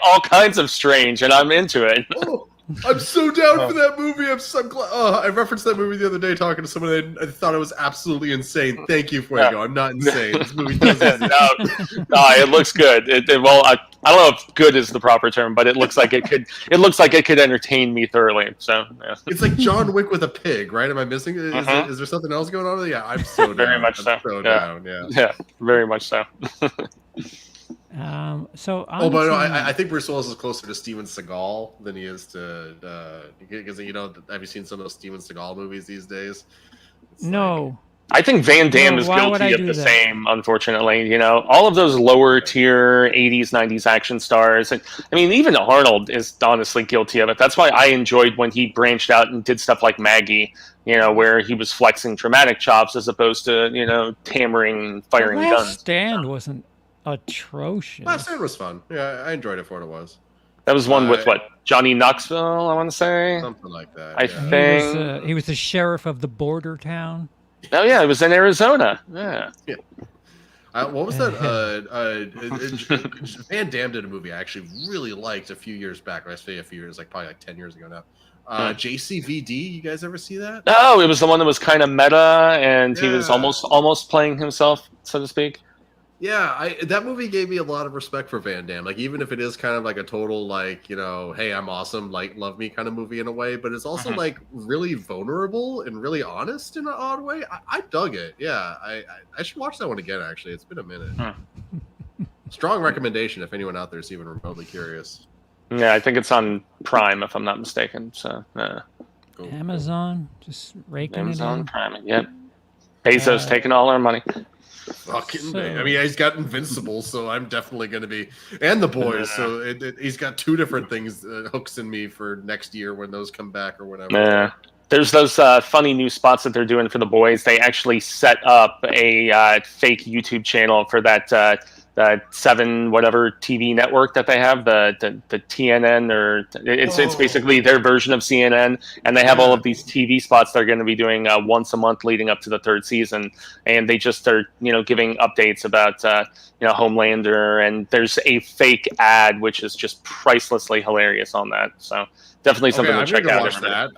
S2: all kinds of strange, and I'm into it.
S3: Oh, I'm so down for that movie. I'm so glad. Oh, I referenced that movie the other day talking to someone. I thought it was absolutely insane. Thank you, Fuego. I'm not insane. This movie does
S2: it looks good. I don't know if good is the proper term, but it looks like it could. It looks like it could entertain me thoroughly. So yeah.
S3: It's like John Wick with a pig, right? Am I missing? Is there something else going on? Yeah, I'm so down.
S2: Very much so.
S3: Down.
S2: Yeah, very much so.
S1: So
S3: Oh, but no,
S1: on to-
S3: I think Bruce Willis is closer to Steven Seagal than he is to because have you seen some of those Steven Seagal movies these days? It's
S1: no.
S2: I think Van Damme
S1: No,
S2: is
S1: why would I
S2: guilty of
S1: do
S2: the
S1: that?
S2: same, unfortunately. You know, all of those lower tier 80s, 90s action stars. And I mean, even Arnold is honestly guilty of it. That's why I enjoyed when he branched out and did stuff like Maggie, you know, where he was flexing dramatic chops as opposed to, you know, hammering and
S1: The
S2: firing
S1: Last
S2: guns.
S1: Stand wasn't atrocious.
S3: Last Stand was fun. Yeah, I enjoyed it for what it was.
S2: That was one with what? Johnny Knoxville, I want to say.
S3: Something like that.
S2: I
S3: yeah.
S2: think.
S1: He was the sheriff of the border town.
S2: Oh, yeah, it was in Arizona. Yeah.
S3: What was that? Van Damme did a movie I actually really liked a few years back. I say a few years, probably 10 years ago now. JCVD. You guys ever see that?
S2: Oh, it was the one that was kind of meta, and he was
S3: Yeah.
S2: almost playing himself, so to speak.
S3: Yeah, that movie gave me a lot of respect for Van Damme. Like, even if it is kind of like a total, like, you know, hey, I'm awesome, like, love me kind of movie in a way, but it's also like really vulnerable and really honest in an odd way. I dug it. Yeah, I should watch that one again. Actually, it's been a minute. Strong recommendation if anyone out there is even remotely curious.
S2: Yeah, I think it's on Prime, if I'm not mistaken. So,
S3: Cool.
S1: Amazon, just raking
S2: Amazon
S1: it in.
S2: Prime. Yep. Bezos taking all our money.
S3: Fucking,
S1: So-
S3: I mean, he's got Invincible, so I'm definitely going to be, and The Boys. So he's got two different things hooks in me for next year when those come back or whatever.
S2: Yeah. There's those funny new spots that they're doing for The Boys. They actually set up a fake YouTube channel for that 7 whatever TV network that they have, the TNN, or it's basically their version of CNN, and they have all of these TV spots they're going to be doing once a month leading up to the 3rd season, and they just are giving updates about Homelander, and there's a fake ad which is just pricelessly hilarious on that. So definitely something to check out.
S3: Watch that.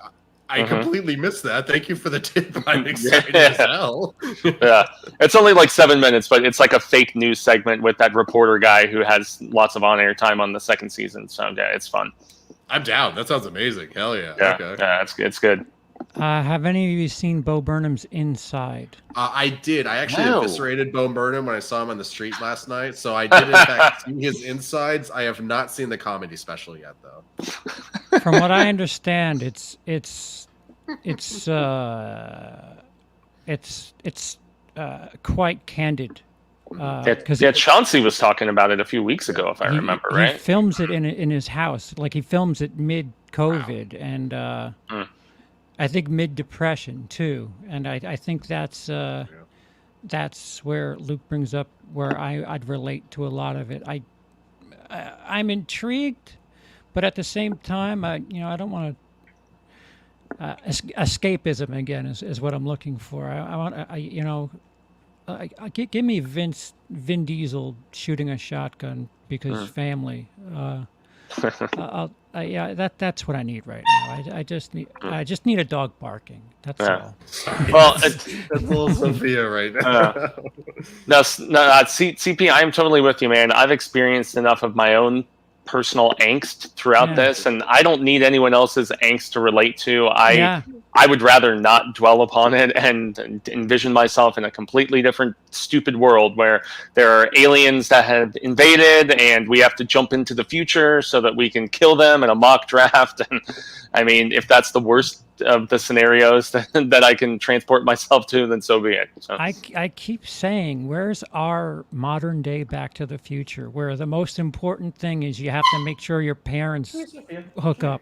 S3: I completely missed that. Thank you for the tip. I'm excited as hell.
S2: Yeah, it's only like 7 minutes, but it's like a fake news segment with that reporter guy who has lots of on-air time on the 2nd season. So yeah, it's fun.
S3: I'm down. That sounds amazing. Hell yeah.
S2: Yeah,
S3: Okay.
S2: yeah, it's good.
S1: Have any of you seen Bo Burnham's Inside?
S3: I did. I actually
S2: No.
S3: eviscerated Bo Burnham when I saw him on the street last night. So I did, in fact, see his insides. I have not seen the comedy special yet, though.
S1: From what I understand, it's quite candid.
S2: Yeah, Chauncey was talking about it a few weeks ago, if I remember right.
S1: He films it in his house, like he films it mid-COVID, and I think mid-depression too. And I think that's where Luke brings up where I'd relate to a lot of it. I'm intrigued, but at the same time, I don't want to. Escapism again is what I'm looking for. Give me Vin Diesel shooting a shotgun because family. That's what I need right now. I just need a dog barking. That's all.
S2: Well,
S3: That's little Sophia right now.
S2: no, CP, I am totally with you, man. I've experienced enough of my own personal angst throughout this, and I don't need anyone else's angst to relate to. I would rather not dwell upon it and envision myself in a completely different stupid world where there are aliens that have invaded and we have to jump into the future so that we can kill them in a mock draft. And I mean, if that's the worst of the scenarios that I can transport myself to, then so be it. So.
S1: I keep saying, where's our modern day Back to the Future, where the most important thing is you have to make sure your parents hook up.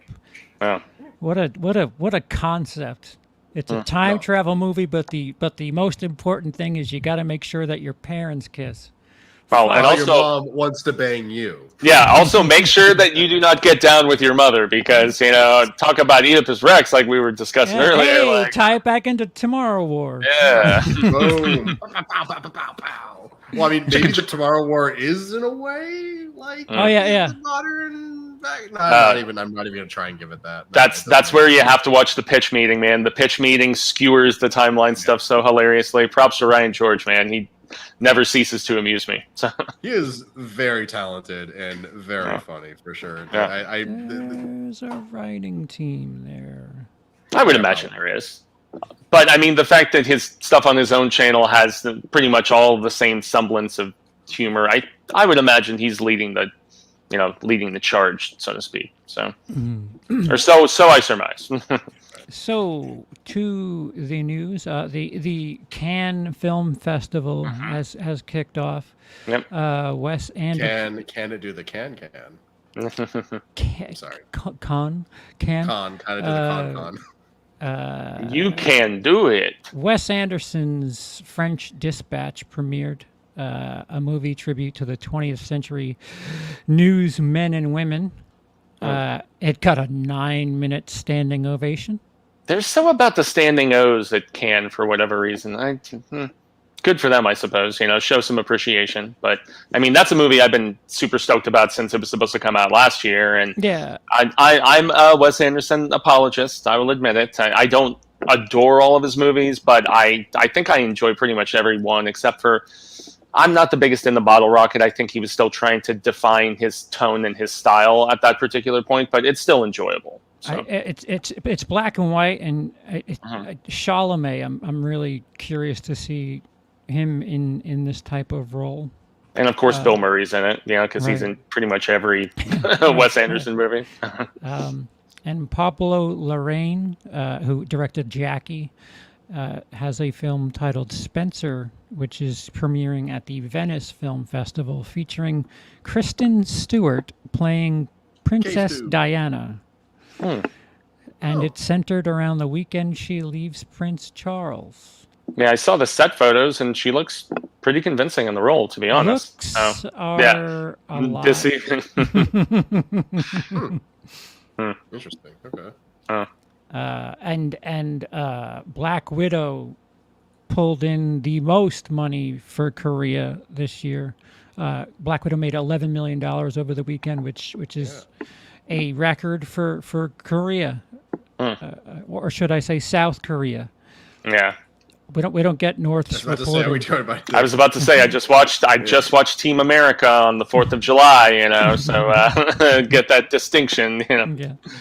S2: Yeah.
S1: What a concept! It's a time travel movie, but the most important thing is you got to make sure that your parents kiss.
S2: Well, and also,
S3: your mom wants to bang you.
S2: Yeah, also make sure that you do not get down with your mother because, talk about Oedipus Rex like we were discussing earlier.
S1: Hey, tie it back into Tomorrow War.
S2: Yeah.
S3: Boom. Well, I mean, maybe the Tomorrow War is in a way like modern. I'm not even gonna try and give it that.
S2: That's where you have to watch the pitch meeting, man. The pitch meeting skewers the timeline stuff so hilariously. Props to Ryan George, man. He never ceases to amuse me. So.
S3: He is very talented and very funny for sure.
S2: Yeah.
S1: There's a writing team there.
S2: I would imagine there is. But I mean, the fact that his stuff on his own channel has pretty much all the same semblance of humor. I would imagine he's leading the charge, so to speak. So, or so I surmise.
S1: So to the news, the Cannes Film Festival has kicked off.
S2: Yep.
S1: Wes Anderson.
S3: Can it do the can? Sorry.
S1: Cannes.
S3: Con, kind of do the con.
S2: You can do it.
S1: Wes Anderson's French Dispatch premiered, a movie tribute to the 20th century newsmen and women. It got a 9-minute standing ovation.
S2: There's some about the standing O's at Cannes for whatever reason. Good for them, I suppose. Show some appreciation. But I mean, that's a movie I've been super stoked about since it was supposed to come out last year. And
S1: yeah,
S2: I'm a Wes Anderson apologist. I will admit it. I don't adore all of his movies, but I think I enjoy pretty much every one except for. I'm not the biggest in the Bottle Rocket. I think he was still trying to define his tone and his style at that particular point, but it's still enjoyable. So.
S1: It's black and white, and Chalamet. I'm really curious to see him in this type of role.
S2: And of course, Bill Murray's in it, because he's in pretty much every Wes Anderson movie.
S1: And Pablo Larraín, who directed Jackie, has a film titled Spencer, which is premiering at the Venice Film Festival, featuring Kristen Stewart playing Princess Diana. And it's centered around the weekend she leaves Prince Charles.
S2: Yeah, I saw the set photos, and she looks pretty convincing in the role, to be honest.
S1: Looks are a lot.
S2: Deceiving.
S3: Interesting. Okay.
S1: And Black Widow pulled in the most money for Korea this year. Black Widow made $11 million over the weekend, which is a record for Korea, or should I say South Korea?
S2: Yeah.
S1: We don't get North's reporting.
S2: I was about to say I just watched Team America on the 4th of July, so get that distinction,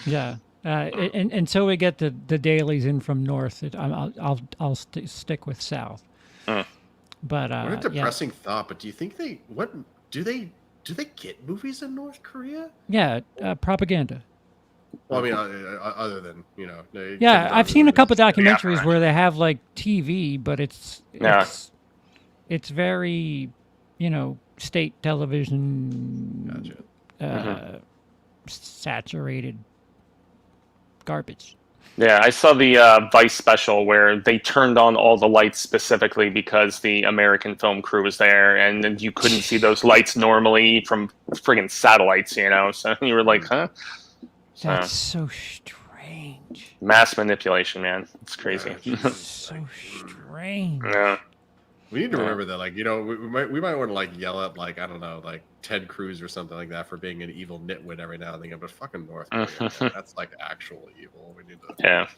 S1: Yeah. And so we get the dailies in from North. I'll stick with South. But
S3: what a depressing thought. But do you think do they get movies in North Korea?
S1: Yeah, propaganda.
S3: Well, I mean, other than
S1: I've seen a couple documentaries where they have like TV, but it's very, state television, saturated garbage.
S2: Yeah, I saw the Vice special where they turned on all the lights specifically because the American film crew was there, and then you couldn't see those lights normally from friggin' satellites, So you were like, huh?
S1: That's so strange.
S2: Mass manipulation, man. It's crazy.
S1: So strange.
S2: Yeah.
S3: We need to remember that, we might want to yell at I don't know, Ted Cruz or something like that for being an evil nitwit every now and then. But fucking North Korea, man, that's actual evil. We need to a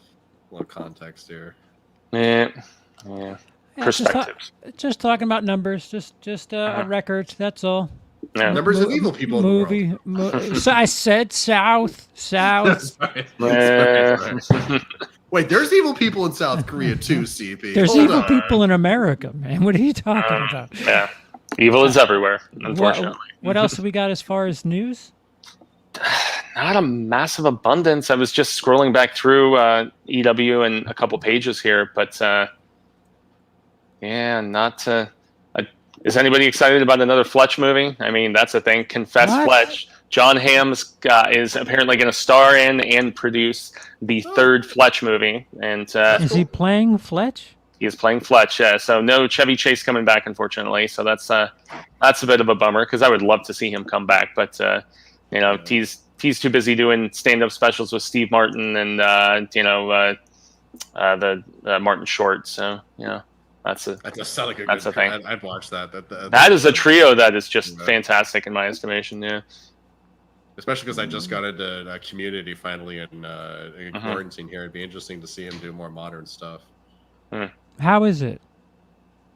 S3: little context here.
S2: Yeah. Perspectives.
S1: Just talking about numbers, just records. That's all.
S3: Yeah. Numbers of evil people in the world.
S1: So I said South.
S3: That's right. Wait, there's evil people in South Korea too, CP.
S1: There's evil people in America, man. What are you talking about?
S2: Yeah. Evil is everywhere, unfortunately.
S1: What else have we got as far as news?
S2: Not a massive abundance. I was just scrolling back through EW and a couple pages here, but not... is anybody excited about another Fletch movie? I mean, that's a thing. Confess Fletch. John Hamm is apparently going to star in and produce the third Fletch movie. And
S1: is he playing Fletch?
S2: He is playing Fletch. So no Chevy Chase coming back, unfortunately. So that's a bit of a bummer because I would love to see him come back, but he's too busy doing stand-up specials with Steve Martin and the Martin Short. So That's a thing.
S3: I'd watch that.
S2: That is a trio that is just fantastic in my estimation. Yeah,
S3: especially because I just got into Community finally in quarantine here. It'd be interesting to see him do more modern stuff.
S1: How is it?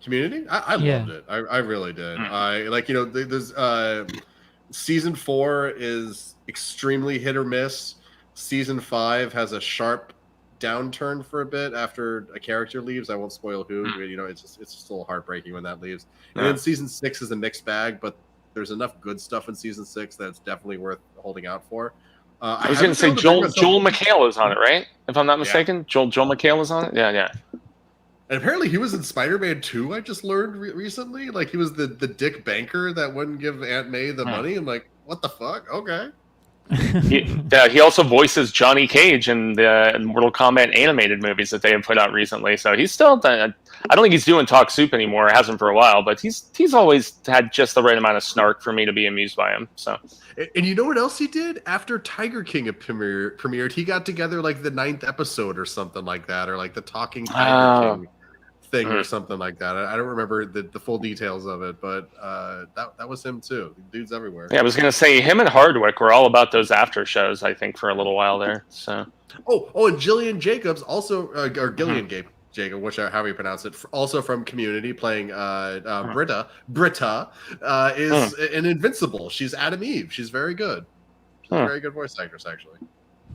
S3: Community? I loved it. I really did. There's season 4 is extremely hit or miss. Season 5 has a sharp downturn for a bit after a character leaves. I won't spoil who. You know, it's just a little heartbreaking when that leaves. And then season 6 is a mixed bag, but there's enough good stuff in season 6 that it's definitely worth holding out for.
S2: I was going to say Joel McHale is on it, right? If I'm not mistaken, Joel McHale is on it. Yeah.
S3: And apparently he was in Spider-Man 2. I just learned recently, like he was the dick banker that wouldn't give Aunt May the money. I'm like, what the fuck? Okay.
S2: He also voices Johnny Cage in the Mortal Kombat animated movies that they have put out recently. So he's still. I don't think he's doing Talk Soup anymore. Hasn't for a while, but he's always had just the right amount of snark for me to be amused by him. So.
S3: And you know what else he did after Tiger King premiered? He got together like the 9th episode or something like that, or like the Talking Tiger King thing or something like that. I don't remember the full details of it, but that was him too. Dude's everywhere.
S2: Yeah, I was gonna say him and Hardwick were all about those after shows. I think for a little while there. So.
S3: And Gillian Jacobs also, or Gillian Jacob, however you pronounce it, also from Community, playing Britta is an Invincible. She's Adam Eve. She's very good. She's a very good voice actress, actually.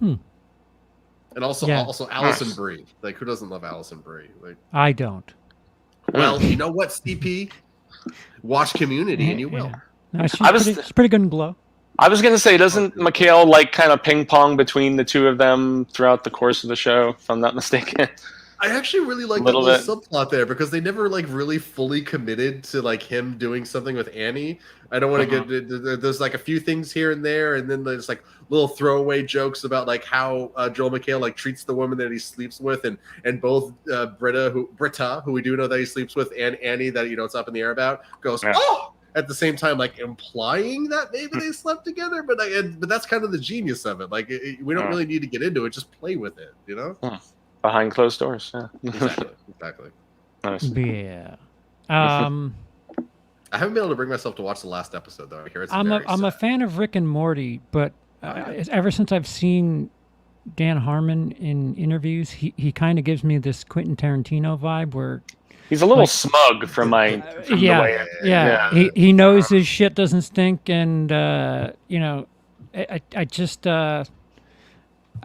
S3: And also Alison Brie. Like, who doesn't love Alison Brie? Like,
S1: I don't.
S3: Well, you know what, CP? Watch Community and you will.
S1: No, she's pretty good in Glow.
S2: I was gonna say, doesn't McHale like kind of ping pong between the two of them throughout the course of the show, if I'm not mistaken?
S3: I actually really like that little subplot there because they never like really fully committed to like him doing something with Annie. I don't want to get there's like a few things here and there, and then there's like little throwaway jokes about like how Joel McHale like treats the woman that he sleeps with, and both Britta, who we do know that he sleeps with, and Annie that it's up in the air about, goes at the same time, like implying that maybe they slept together, but that's kind of the genius of it. Like we don't really need to get into it; just play with it, you know.
S2: Behind closed doors. Yeah.
S3: Exactly.
S2: Nice.
S1: Yeah.
S3: I haven't been able to bring myself to watch the last episode though. I hear
S1: I'm a fan of Rick and Morty, but ever since I've seen Dan Harmon in interviews, he kind of gives me this Quentin Tarantino vibe where
S2: he's a little smug from my
S1: He knows his shit doesn't stink, and I just I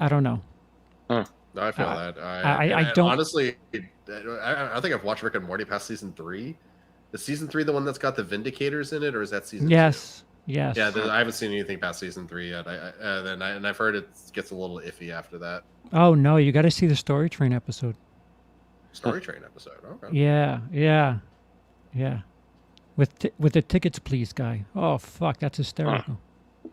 S1: don't know.
S3: No, I feel that.
S1: I don't
S3: honestly. I think I've watched Rick and Morty past season 3. Is season 3 the one that's got the Vindicators in it, or is that season 2?
S1: Yes.
S3: Yeah, I haven't seen anything past season 3 yet. And I've heard it gets a little iffy after that.
S1: Oh no, you got to see the Story Train episode.
S3: Story Train episode. Okay.
S1: Yeah. With the tickets, please, guy. Oh fuck, that's hysterical.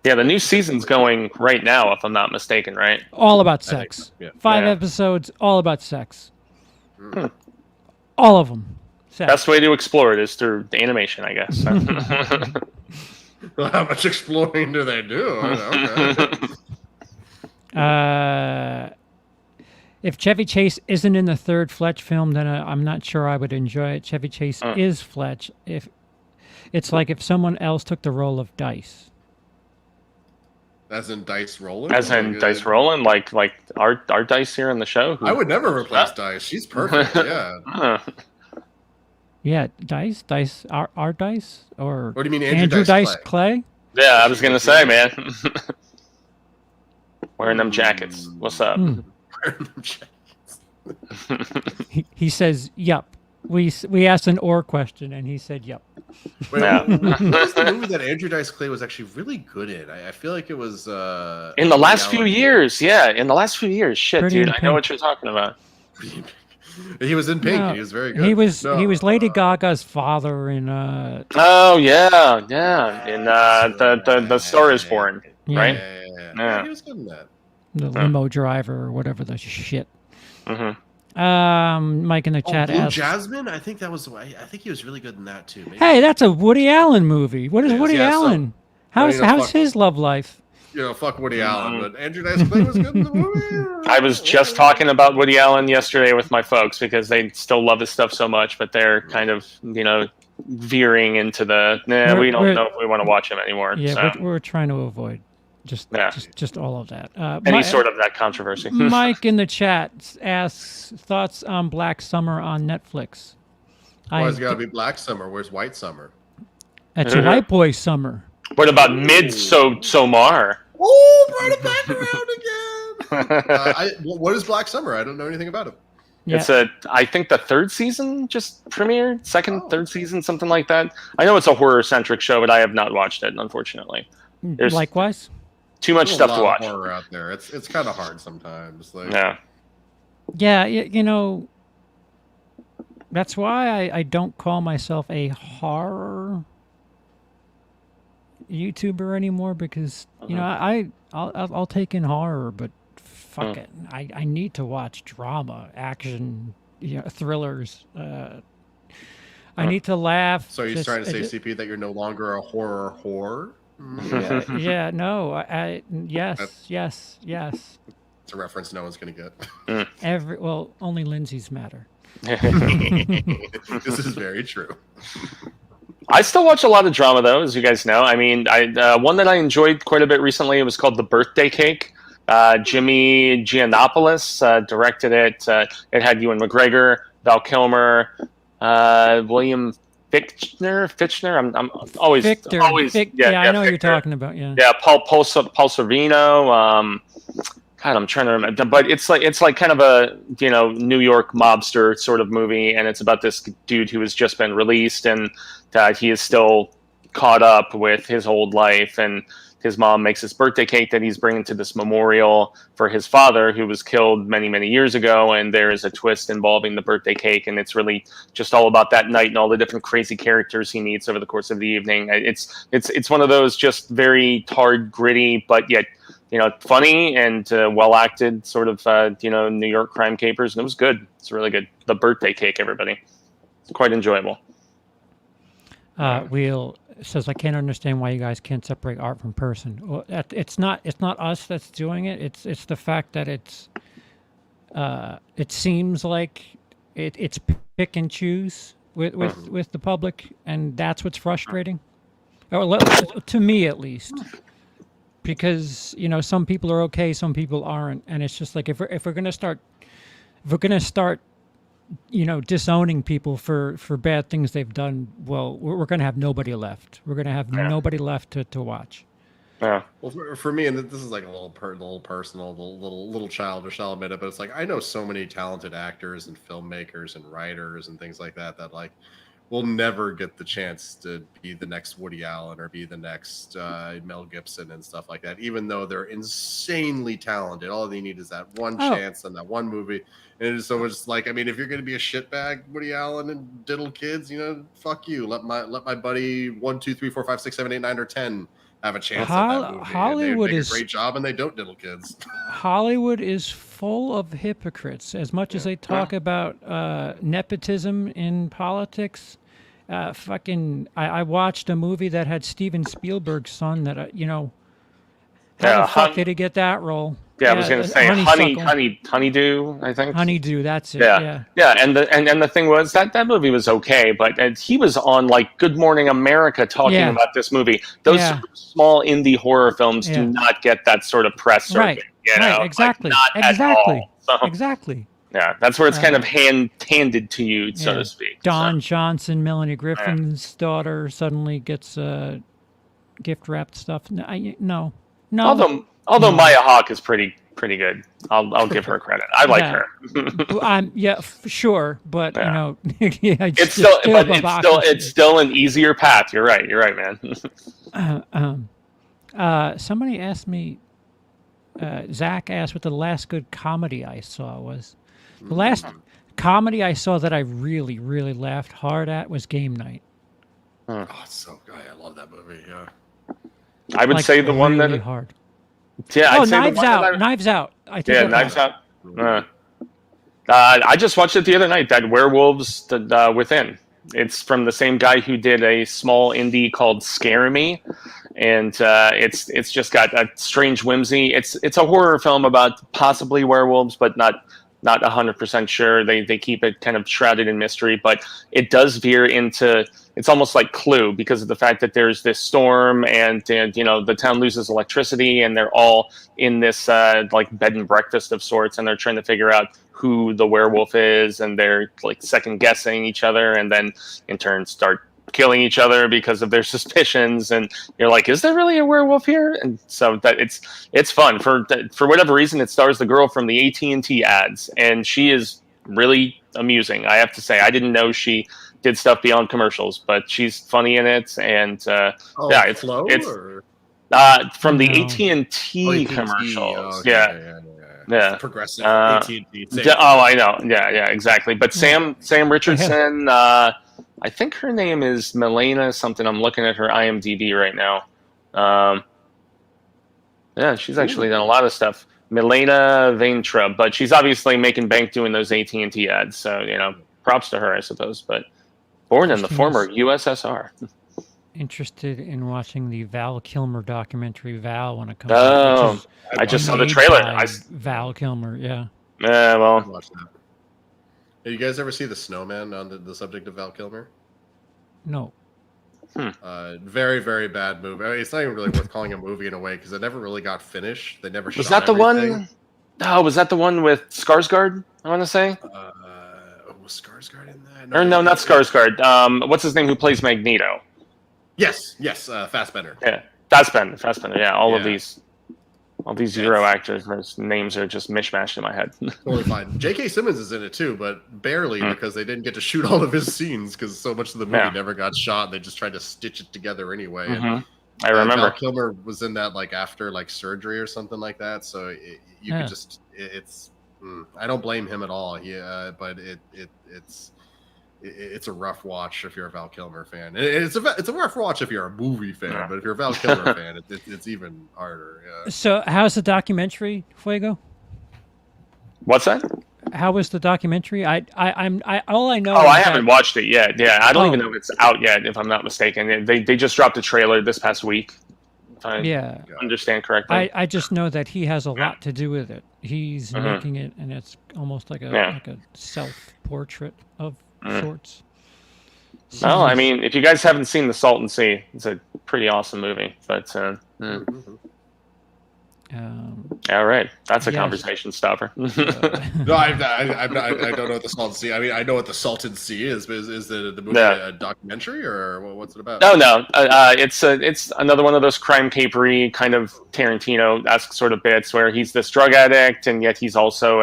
S2: Yeah, the new season's going right now, if I'm not mistaken, right?
S1: All about sex.
S3: Yeah.
S1: 5 episodes, all about sex. All of them. Sex.
S2: Best way to explore it is through the animation, I guess.
S3: Well, how much exploring do they do? Okay.
S1: If Chevy Chase isn't in the third Fletch film, then I'm not sure I would enjoy it. Chevy Chase is Fletch. If it's like if someone else took the role of Dice.
S3: As in Dice Rolling?
S2: As in Dice Rolling, like our Dice here on the show?
S3: I would never replace Dice. She's perfect, yeah.
S1: Yeah, Dice, our Dice, or
S3: what do you mean,
S1: Andrew Dice Clay?
S2: Yeah, I was gonna say, man. Wearing them jackets. What's up?
S3: Wearing them jackets.
S1: He says, "Yup." We asked an or question, and he said, "Yup."
S3: Wait, what was the movie that Andrew Dice Clay was actually really good in? I feel like it was
S2: in the last few years. Yeah, in the last few years. Shit,
S1: Pretty
S2: dude, I know what you're talking about.
S3: He was in Pink. He was very good.
S1: He was Lady Gaga's father in.
S2: Oh yeah, in the Star Is Born, right?
S3: Yeah. He was good in that.
S1: The limo driver or whatever the shit.
S2: Mm-hmm.
S1: Mike in the chat
S3: Blue
S1: asked,
S3: Jasmine. I think he was really good in that too. Maybe.
S1: Hey, that's a Woody Allen movie. What is Woody Allen? How's his love life?
S3: Fuck Woody Allen, but Andrew Dice Clay was good in the movie.
S2: I was just talking about Woody Allen yesterday with my folks because they still love his stuff so much, but they're kind of veering into the we don't know if we want to watch him anymore.
S1: Yeah, so. we're trying to avoid just all of that.
S2: Any sort of that controversy.
S1: Mike in the chat asks thoughts on Black Summer on Netflix.
S3: Why it's got to be Black Summer? Where's White Summer?
S1: It's a white boy summer.
S2: What about Midsommar?
S3: Oh, brought it back around again. What is Black Summer? I don't know anything about it.
S1: Yeah.
S2: It's I think the third season just premiered, third season, something like that. I know it's a horror-centric show, but I have not watched it, unfortunately. There's
S1: Likewise.
S2: too much stuff to watch.
S3: There's a lot of horror out there. It's kind of hard sometimes. Like,
S1: Yeah, you know, that's why I don't call myself a horror YouTuber anymore, because you know I'll take in horror, but fuck it, I need to watch drama, action, thrillers. I need to laugh.
S3: So you're trying to say, CP, that you're no longer a horror whore?
S1: Yeah, no, yes.
S3: It's a reference no one's gonna get.
S1: Only Lindsey's matter.
S3: This is very true.
S2: I still watch a lot of drama, though, as you guys know. I mean, one that I enjoyed quite a bit recently, it was called The Birthday Cake. Jimmy Giannopoulos directed it. It had Ewan McGregor, Val Kilmer, William Fichtner. I'm always
S1: Victor.
S2: always
S1: Yeah, I know
S2: Victor.
S1: you're talking about. Yeah.
S2: Yeah, Paul Sorvino. God, I'm trying to remember, but it's like kind of a New York mobster sort of movie, and it's about this dude who has just been released, and he is still caught up with his old life, and his mom makes this birthday cake that he's bringing to this memorial for his father, who was killed many, many years ago, and there is a twist involving the birthday cake, and it's really just all about that night and all the different crazy characters he meets over the course of the evening. It's one of those just very hard, gritty, but yet funny and well acted sort of New York crime capers, and it was good. It's really good. The Birthday Cake, everybody. It's quite enjoyable.
S1: Wheel says, I can't understand why you guys can't separate art from person. Well, it's not us that's doing it. It's the fact that it seems like it's pick and choose with the public, and that's what's frustrating, to me at least. Because some people are okay, some people aren't, and it's just like if we're gonna start disowning people for bad things they've done, well, we're gonna have nobody left. We're gonna have nobody left to watch.
S2: Yeah.
S3: Well, for me, and this is like a little personal, little childish, I'll admit it, but it's like I know so many talented actors and filmmakers and writers and things like that like will never get the chance to be the next Woody Allen or be the next Mel Gibson and stuff like that, even though they're insanely talented. All they need is that one chance and that one movie. And it's so it's like, I mean, if you're going to be a shitbag Woody Allen and diddle kids, fuck you. Let my buddy 1, 2, 3, 4, 5, 6, 7, 8, 9, or 10 have a chance at that movie.
S1: Hollywood
S3: is a great job, and they don't diddle kids.
S1: Hollywood is full of hypocrites. As much as they talk about nepotism in politics, I watched a movie that had Steven Spielberg's son. That how the fuck did he get that role?
S2: Yeah, I was going to say Honeydew, I think.
S1: Honeydew, that's it. Yeah.
S2: And the thing was that movie was okay, but he was on like Good Morning America talking about this movie. Those sort of small indie horror films do not get that sort of press serving.
S1: Right, exactly.
S2: Like, not at all. So,
S1: exactly.
S2: Yeah, that's where it's kind of handed to you, so to speak.
S1: Don Johnson, Melanie Griffin's daughter, suddenly gets gift wrapped stuff. No. Although
S2: Maya Hawke is pretty good. I'll give her credit. I like her.
S1: Sure, but
S2: it's still an easier path. You're right, man.
S1: Somebody asked me. Zach asked what the last good comedy I saw was. The last comedy I saw that I really, really laughed hard at was Game Night.
S3: Oh, it's so good. I love that movie. Yeah.
S2: I would say the one
S1: really
S2: that
S1: hard.
S2: Yeah, I'd say
S1: Knives Out. Knives Out.
S2: Knives Out. I just watched it the other night. That Werewolves Within. It's from the same guy who did a small indie called Scare Me, and it's just got a strange whimsy. It's a horror film about possibly werewolves, but not 100% sure. They keep it kind of shrouded in mystery, but it does veer into, it's almost like Clue because of the fact that there's this storm and the town loses electricity and they're all in this like bed and breakfast of sorts, and they're trying to figure out who the werewolf is, and they're like second guessing each other, and then in turn start killing each other because of their suspicions, and you're like, is there really a werewolf here? And so that it's fun for whatever reason. It stars the girl from the AT&T ads, and she is really amusing. I have to say, I didn't know she did stuff beyond commercials, but she's funny in it, and yeah, it's
S3: Flo,
S2: it's
S3: or?
S2: from the
S1: No.
S2: AT&T commercials.
S3: Oh, okay,
S2: Yeah.
S3: yeah.
S2: Yeah.
S3: Progressive AT&T.
S2: I know. Yeah, exactly. But Sam Richardson, I think her name is Milena something. I'm looking at her IMDb right now. Yeah, she's actually done a lot of stuff. Milena Vaintra, but she's obviously making bank doing those AT&T ads. So, props to her, I suppose. But born in the former USSR.
S1: Interested in watching the Val Kilmer documentary Val when it comes
S2: Oh,
S1: out. Which is
S2: I just saw the
S1: made
S2: trailer.
S1: by Val Kilmer, yeah.
S2: Yeah, well,
S3: Watch that. Have you guys ever see The Snowman on the subject of Val Kilmer?
S1: No.
S3: Very, very bad movie. I mean, it's not even really worth calling a movie in a way because it never really got finished. They never
S2: was
S3: shot
S2: that the
S3: everything.
S2: one? Oh, was that the one with Skarsgård? I want to say.
S3: Was Skarsgård in that?
S2: Or no, not Skarsgård. What's his name? Who plays Magneto?
S3: Yes, Fassbender.
S2: Yeah, Fassbender. Yeah, all
S3: Yeah.
S2: these Euro actors, whose names are just mishmashed in my head.
S3: Totally fine. J.K. Simmons is in it too, but barely because they didn't get to shoot all of his scenes because so much of the movie never got shot. They just tried to stitch it together anyway. And,
S2: I remember.
S3: Val Kilmer was in that after surgery or something like that. So you could just it's. I don't blame him at all. But it's a rough watch if you're a Val Kilmer fan. It's a rough watch if you're a movie fan, but if you're a Val Kilmer fan, it's even harder. Yeah.
S1: So, how's the documentary, Fuego?
S2: What's that?
S1: How was the documentary? All I know.
S2: Oh,
S1: is
S2: I haven't watched it yet. Yeah, I don't even know if it's out yet, if I'm not mistaken. They just dropped a trailer this past week. If I understand correctly.
S1: I just know that he has a lot to do with it. He's making it, and it's almost like a self-portrait of sorts.
S2: Well, I mean, if you guys haven't seen The Salton Sea, it's a pretty awesome movie. But all right, that's a conversation stopper.
S3: No, I don't know what the Salton Sea. I mean, I know what the Salton Sea is, but is the movie a documentary or what's it about?
S2: No. It's another one of those crime capery kind of Tarantino-esque sort of bits where he's this drug addict and yet he's also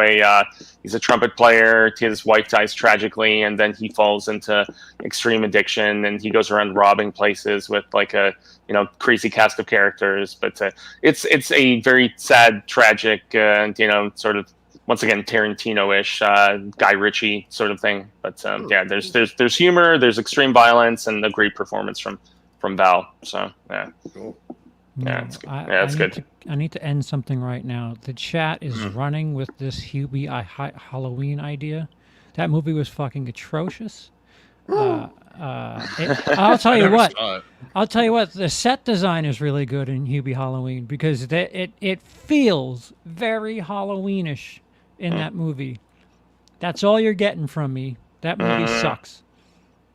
S2: he's a trumpet player. His wife dies tragically, and then he falls into extreme addiction, and he goes around robbing places with a crazy cast of characters. But it's a very sad, tragic, sort of once again Tarantino-ish, Guy Ritchie sort of thing. But there's humor, there's extreme violence, and a great performance from Val. So yeah,
S3: cool.
S2: Yeah, it's good. It's good.
S1: I need to end something right now. The chat is running with this Hubie Halloween idea. That movie was fucking atrocious. I'll tell you what. I'll tell you what. The set design is really good in Hubie Halloween because it feels very Halloweenish in that movie. That's all you're getting from me. That movie sucks.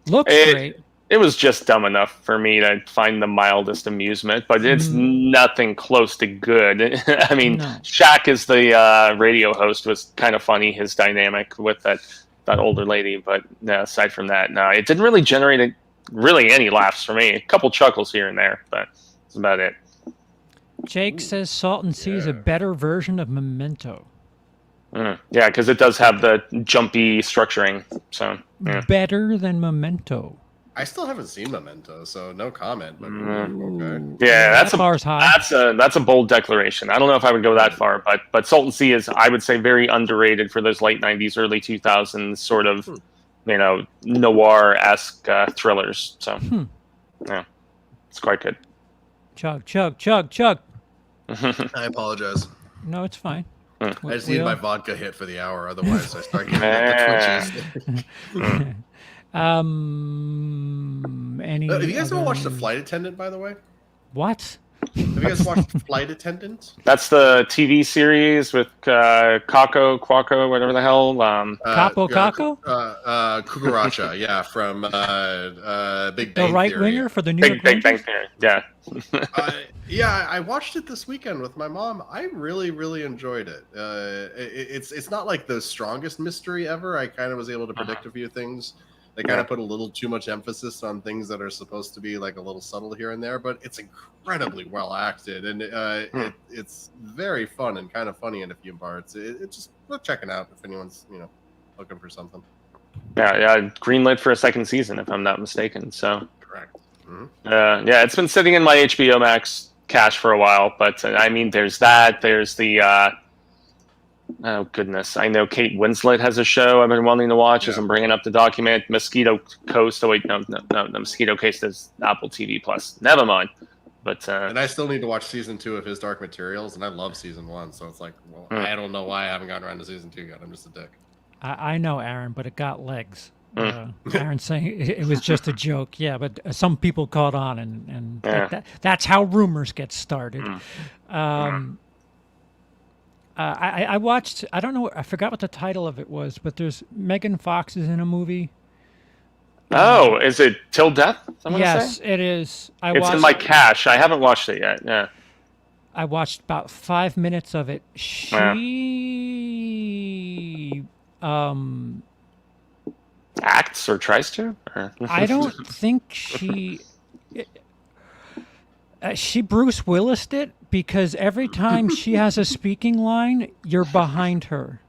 S1: Looks great.
S2: It was just dumb enough for me to find the mildest amusement, but it's nothing close to good. I mean, Shaq as the radio host was kind of funny, his dynamic with that older lady, but aside from that, no, it didn't really generate really any laughs for me. A couple chuckles here and there, but that's about it.
S1: Jake says Salton Sea is a better version of Memento.
S2: Yeah, because it does have the jumpy structuring. So
S1: better than Memento.
S3: I still haven't seen Memento, so no comment. But okay.
S2: Yeah,
S1: that's
S2: a bold declaration. I don't know if I would go that far, but Salton Sea is, I would say, very underrated for those late '90s, early 2000s sort of, noir-esque thrillers. So, yeah, it's quite good.
S1: Chug.
S3: I apologize.
S1: No, it's fine.
S3: I just need my vodka hit for the hour, otherwise I start getting the twitches. Have you guys ever watched The Flight Attendant, by the way?
S1: What?
S3: Have you guys watched Flight Attendant?
S2: That's the TV series with Quaco, whatever the hell.
S1: Capo?
S3: Cucaracha, yeah, from Big Bang
S1: The right
S3: Theory.
S1: winger for the New York
S2: Big Bang
S1: Rangers?
S2: Theory, yeah.
S3: I watched it this weekend with my mom. I really, really enjoyed it. It's not like the strongest mystery ever. I kind of was able to predict a few things. They kind of put a little too much emphasis on things that are supposed to be like a little subtle here and there, but it's incredibly well acted, and it's very fun and kind of funny in a few parts. It's just worth checking out if anyone's looking for something.
S2: Yeah, greenlit for a second season, if I'm not mistaken. So
S3: Correct.
S2: yeah, it's been sitting in my HBO Max cache for a while, but I mean, there's that. There's the oh goodness, I know Kate Winslet has a show I've been wanting to watch as I'm bringing up the document. Mosquito Coast. Oh wait, no, Mosquito Coast is Apple TV Plus. Never mind. But
S3: and I still need to watch season 2 of his Dark Materials, and I love season 1, so it's like, well, I don't know why I haven't gotten around to season 2 yet. I'm just a dick.
S1: I know, Aaron, but it got legs. Aaron's saying it was just a joke. Yeah, but some people caught on, and that's how rumors get started. I watched, I don't know, I forgot what the title of it was, but there's Megan Fox is in a movie.
S2: Oh, is it Till Death?
S1: Yes, it is.
S2: It's in my cache. I haven't watched it yet. Yeah.
S1: I watched about 5 minutes of it. She
S2: acts or tries to? Or?
S1: I don't think she Bruce Willis'd it, because every time she has a speaking line, you're behind her.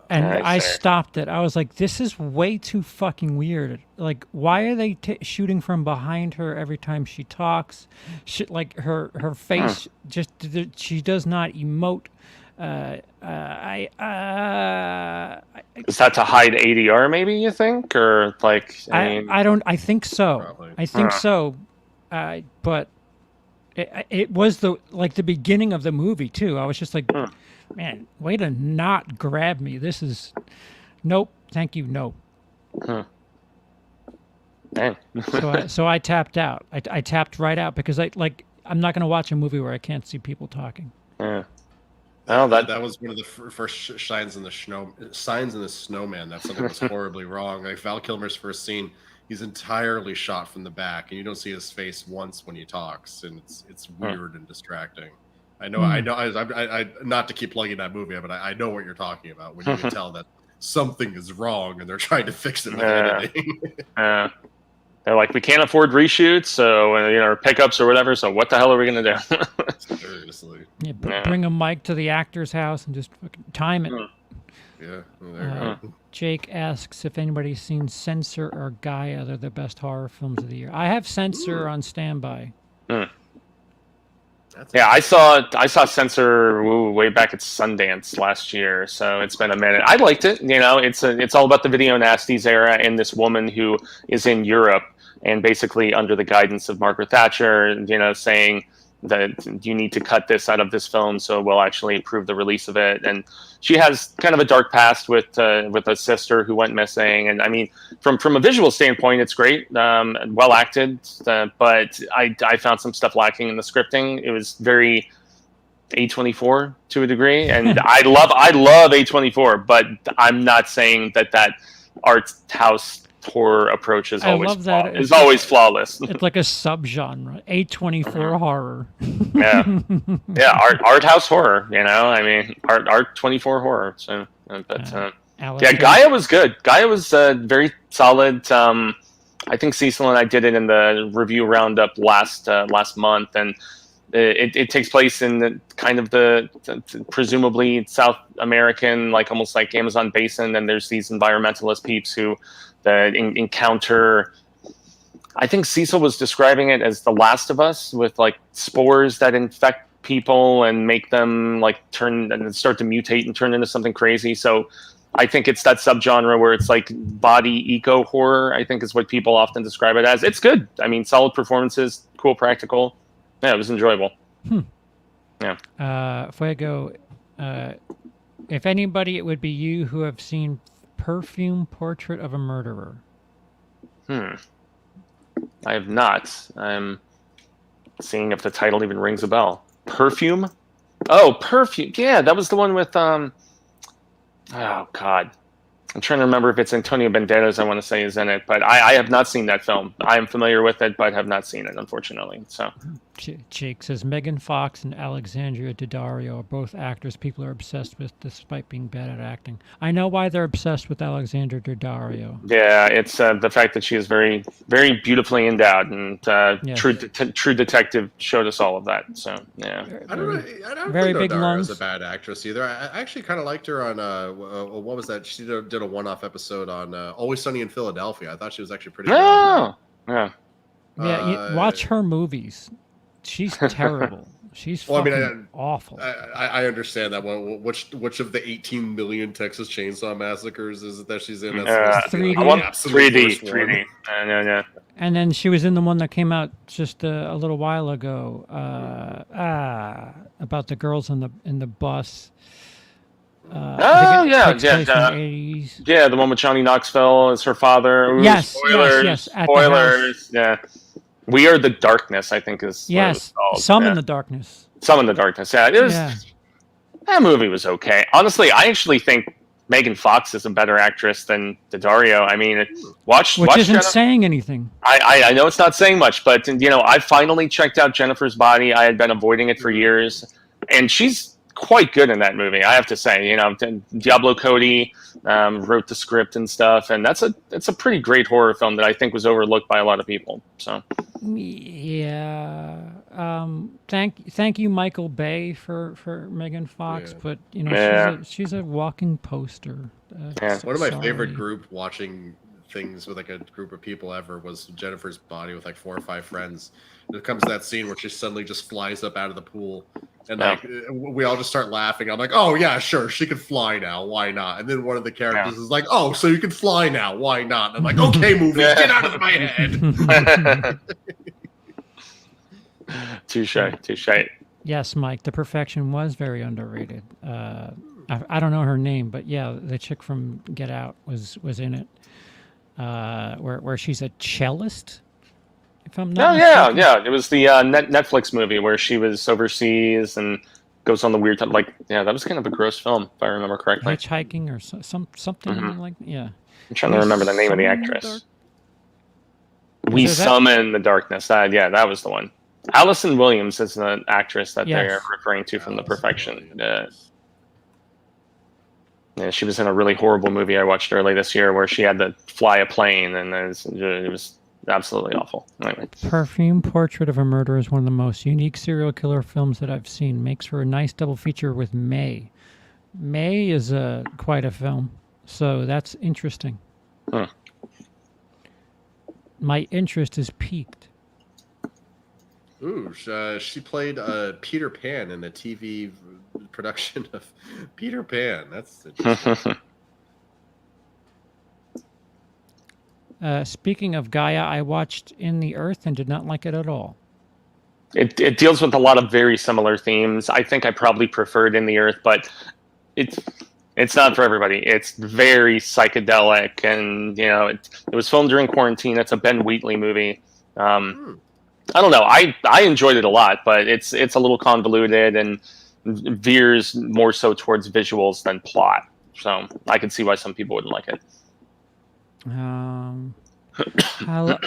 S1: And I stopped it. I was like, this is way too fucking weird. Like, why are they shooting from behind her every time she talks? Like, her face, just she does not emote. Is
S2: that to hide ADR, maybe, you think? Or, like,
S1: I think so.
S3: Probably.
S1: I think so. But it was the beginning of the movie, too. I was just like... Man, way to not grab me. This is... Nope. Thank you. No.
S2: Dang.
S1: So I tapped out. I tapped right out because I'm not going to watch a movie where I can't see people talking.
S2: Yeah. Oh,
S3: that was one of the first signs in the snowman that something was horribly wrong. Like Val Kilmer's first scene, he's entirely shot from the back, and you don't see his face once when he talks, and it's weird and distracting. I know. I not to keep plugging that movie, but I know what you're talking about when you can tell that something is wrong and they're trying to fix it with editing.
S2: They're like, we can't afford reshoots, so or pickups or whatever. So what the hell are we gonna do?
S3: Seriously.
S1: Yeah, bring a mic to the actor's house and just fucking time it.
S3: Yeah. There you go.
S1: Jake asks if anybody's seen Censor or Gaia. They're the best horror films of the year. I have Censor on standby.
S2: Yeah, I saw Censor way back at Sundance last year, so it's been a minute. I liked it. It's all about the video nasties era and this woman who is in Europe and basically under the guidance of Margaret Thatcher, saying that you need to cut this out of this film so we'll actually approve the release of it. And she has kind of a dark past with a sister who went missing. And I mean, from a visual standpoint, it's great, well acted, but I found some stuff lacking in the scripting. It was very A24 to a degree, and I love A24, but I'm not saying that art house horror approach is always flawless.
S1: It's like a subgenre, A24 horror.
S2: yeah, art house horror. I mean, art 24 horror. So, but Gaia was good. Gaia was very solid. I think Cecil and I did it in the review roundup last month, and it takes place in the kind of the presumably South American, almost like Amazon basin, and there's these environmentalist peeps who encounter. I think Cecil was describing it as The Last of Us, with spores that infect people and make them turn and start to mutate and turn into something crazy. So I think it's that subgenre where it's body eco horror, I think is what people often describe it as. It's good. I mean, solid performances, cool practical. Yeah, it was enjoyable.
S1: Yeah. Fuego, if anybody, it would be you who have seen Perfume, Portrait of a Murderer.
S2: I have not. I'm seeing if the title even rings a bell. Perfume? Oh, Perfume. Yeah, that was the one with oh God. I'm trying to remember if it's Antonio Banderas, I want to say, is in it, but I have not seen that film. I am familiar with it, but have not seen it, unfortunately. So,
S1: Jake says Megan Fox and Alexandria Daddario are both actors people are obsessed with, despite being bad at acting. I know why they're obsessed with Alexandria Daddario.
S2: yeah, it's the fact that she is very, very beautifully endowed, and
S1: Yes.
S2: True Detective showed us all of that. So, yeah.
S3: I don't know. I don't
S1: Very
S3: think
S1: big
S3: Dario's
S1: lungs.
S3: a bad actress either. I actually kind of liked her on what was that? She did a one-off episode on Always Sunny in Philadelphia. I thought she was actually pretty good.
S2: Oh, yeah.
S1: Yeah, watch her movies. She's terrible. She's
S3: Well, I
S1: fucking
S3: mean,
S1: awful.
S3: I understand that one. Which of the 18 million Texas Chainsaw Massacres is it that she's in? That's supposed to be,
S1: 3D.
S3: like, the absolute
S2: 3D,
S3: worst one.
S2: 3D. Yeah.
S1: And then she was in the one that came out just a little while ago, about the girls in the bus.
S2: Oh, yeah,
S1: takes place in the 80s.
S2: Yeah, the one with Johnny Knoxville as her father. Ooh,
S1: Yes,
S2: spoilers,
S1: yes, at the house.
S2: spoilers. Yeah, We Are the Darkness, I think is what it was
S1: Yes,
S2: called.
S1: Some
S2: yeah.
S1: in the Darkness.
S2: Some in the Darkness. Yeah, it was.
S1: Yeah.
S2: That movie was okay. Honestly, I actually think Megan Fox is a better actress than Daddario. I mean, watch
S1: Which isn't
S2: Jennifer.
S1: saying anything.
S2: I know it's not saying much, but I finally checked out Jennifer's Body. I had been avoiding it for years, and she's quite good in that movie. I have to say, Diablo Cody wrote the script and stuff, and it's a pretty great horror film that I think was overlooked by a lot of people. So
S1: Yeah. Thank you, Michael Bay, for Megan Fox,
S3: Yeah.
S1: but
S2: Yeah.
S1: she's a walking poster.
S2: Yeah.
S3: One of my
S1: sorry.
S3: favorite group watching things with like a group of people ever was Jennifer's Body with like 4 or 5 friends. There comes that scene where she suddenly just flies up out of the pool, and like we all just start laughing. I'm like, oh yeah, sure, she can fly now. Why not? And then one of the characters is like, oh, so you can fly now? Why not? And I'm like, okay, movie, get out of my head.
S2: Touche.
S1: Yes, Mike. The Perfection was very underrated. I don't know her name, but yeah, the chick from Get Out was in it. Where she's a cellist, if I'm not mistaken.
S2: Yeah. It was the Netflix movie where she was overseas and goes on the weird that was kind of a gross film if I remember correctly.
S1: Hitchhiking or something like yeah.
S2: I'm trying to remember the name of the actress. We
S1: Is that-
S2: Summon the Darkness. That was the one. Allison Williams is an actress that they're
S1: Yes.
S2: referring to from The Perfection. Yeah, she was in a really horrible movie I watched early this year where she had to fly a plane, and it was absolutely awful. Anyway.
S1: Perfume Portrait of a Murderer is one of the most unique serial killer films that I've seen. Makes for a nice double feature with May. May is quite a film, so that's interesting.
S2: Huh.
S1: My interest is piqued.
S3: Ooh, she played Peter Pan in the TV production of Peter Pan. That's interesting.
S1: Speaking of Gaia, I watched In the Earth and did not like it at all.
S2: It deals with a lot of very similar themes. I think I probably preferred In the Earth, but it's not for everybody. It's very psychedelic, and it was filmed during quarantine. It's a Ben Wheatley movie. I don't know. I enjoyed it a lot, but it's a little convoluted and veers more so towards visuals than plot. So I could see why some people wouldn't like it.
S1: Hello.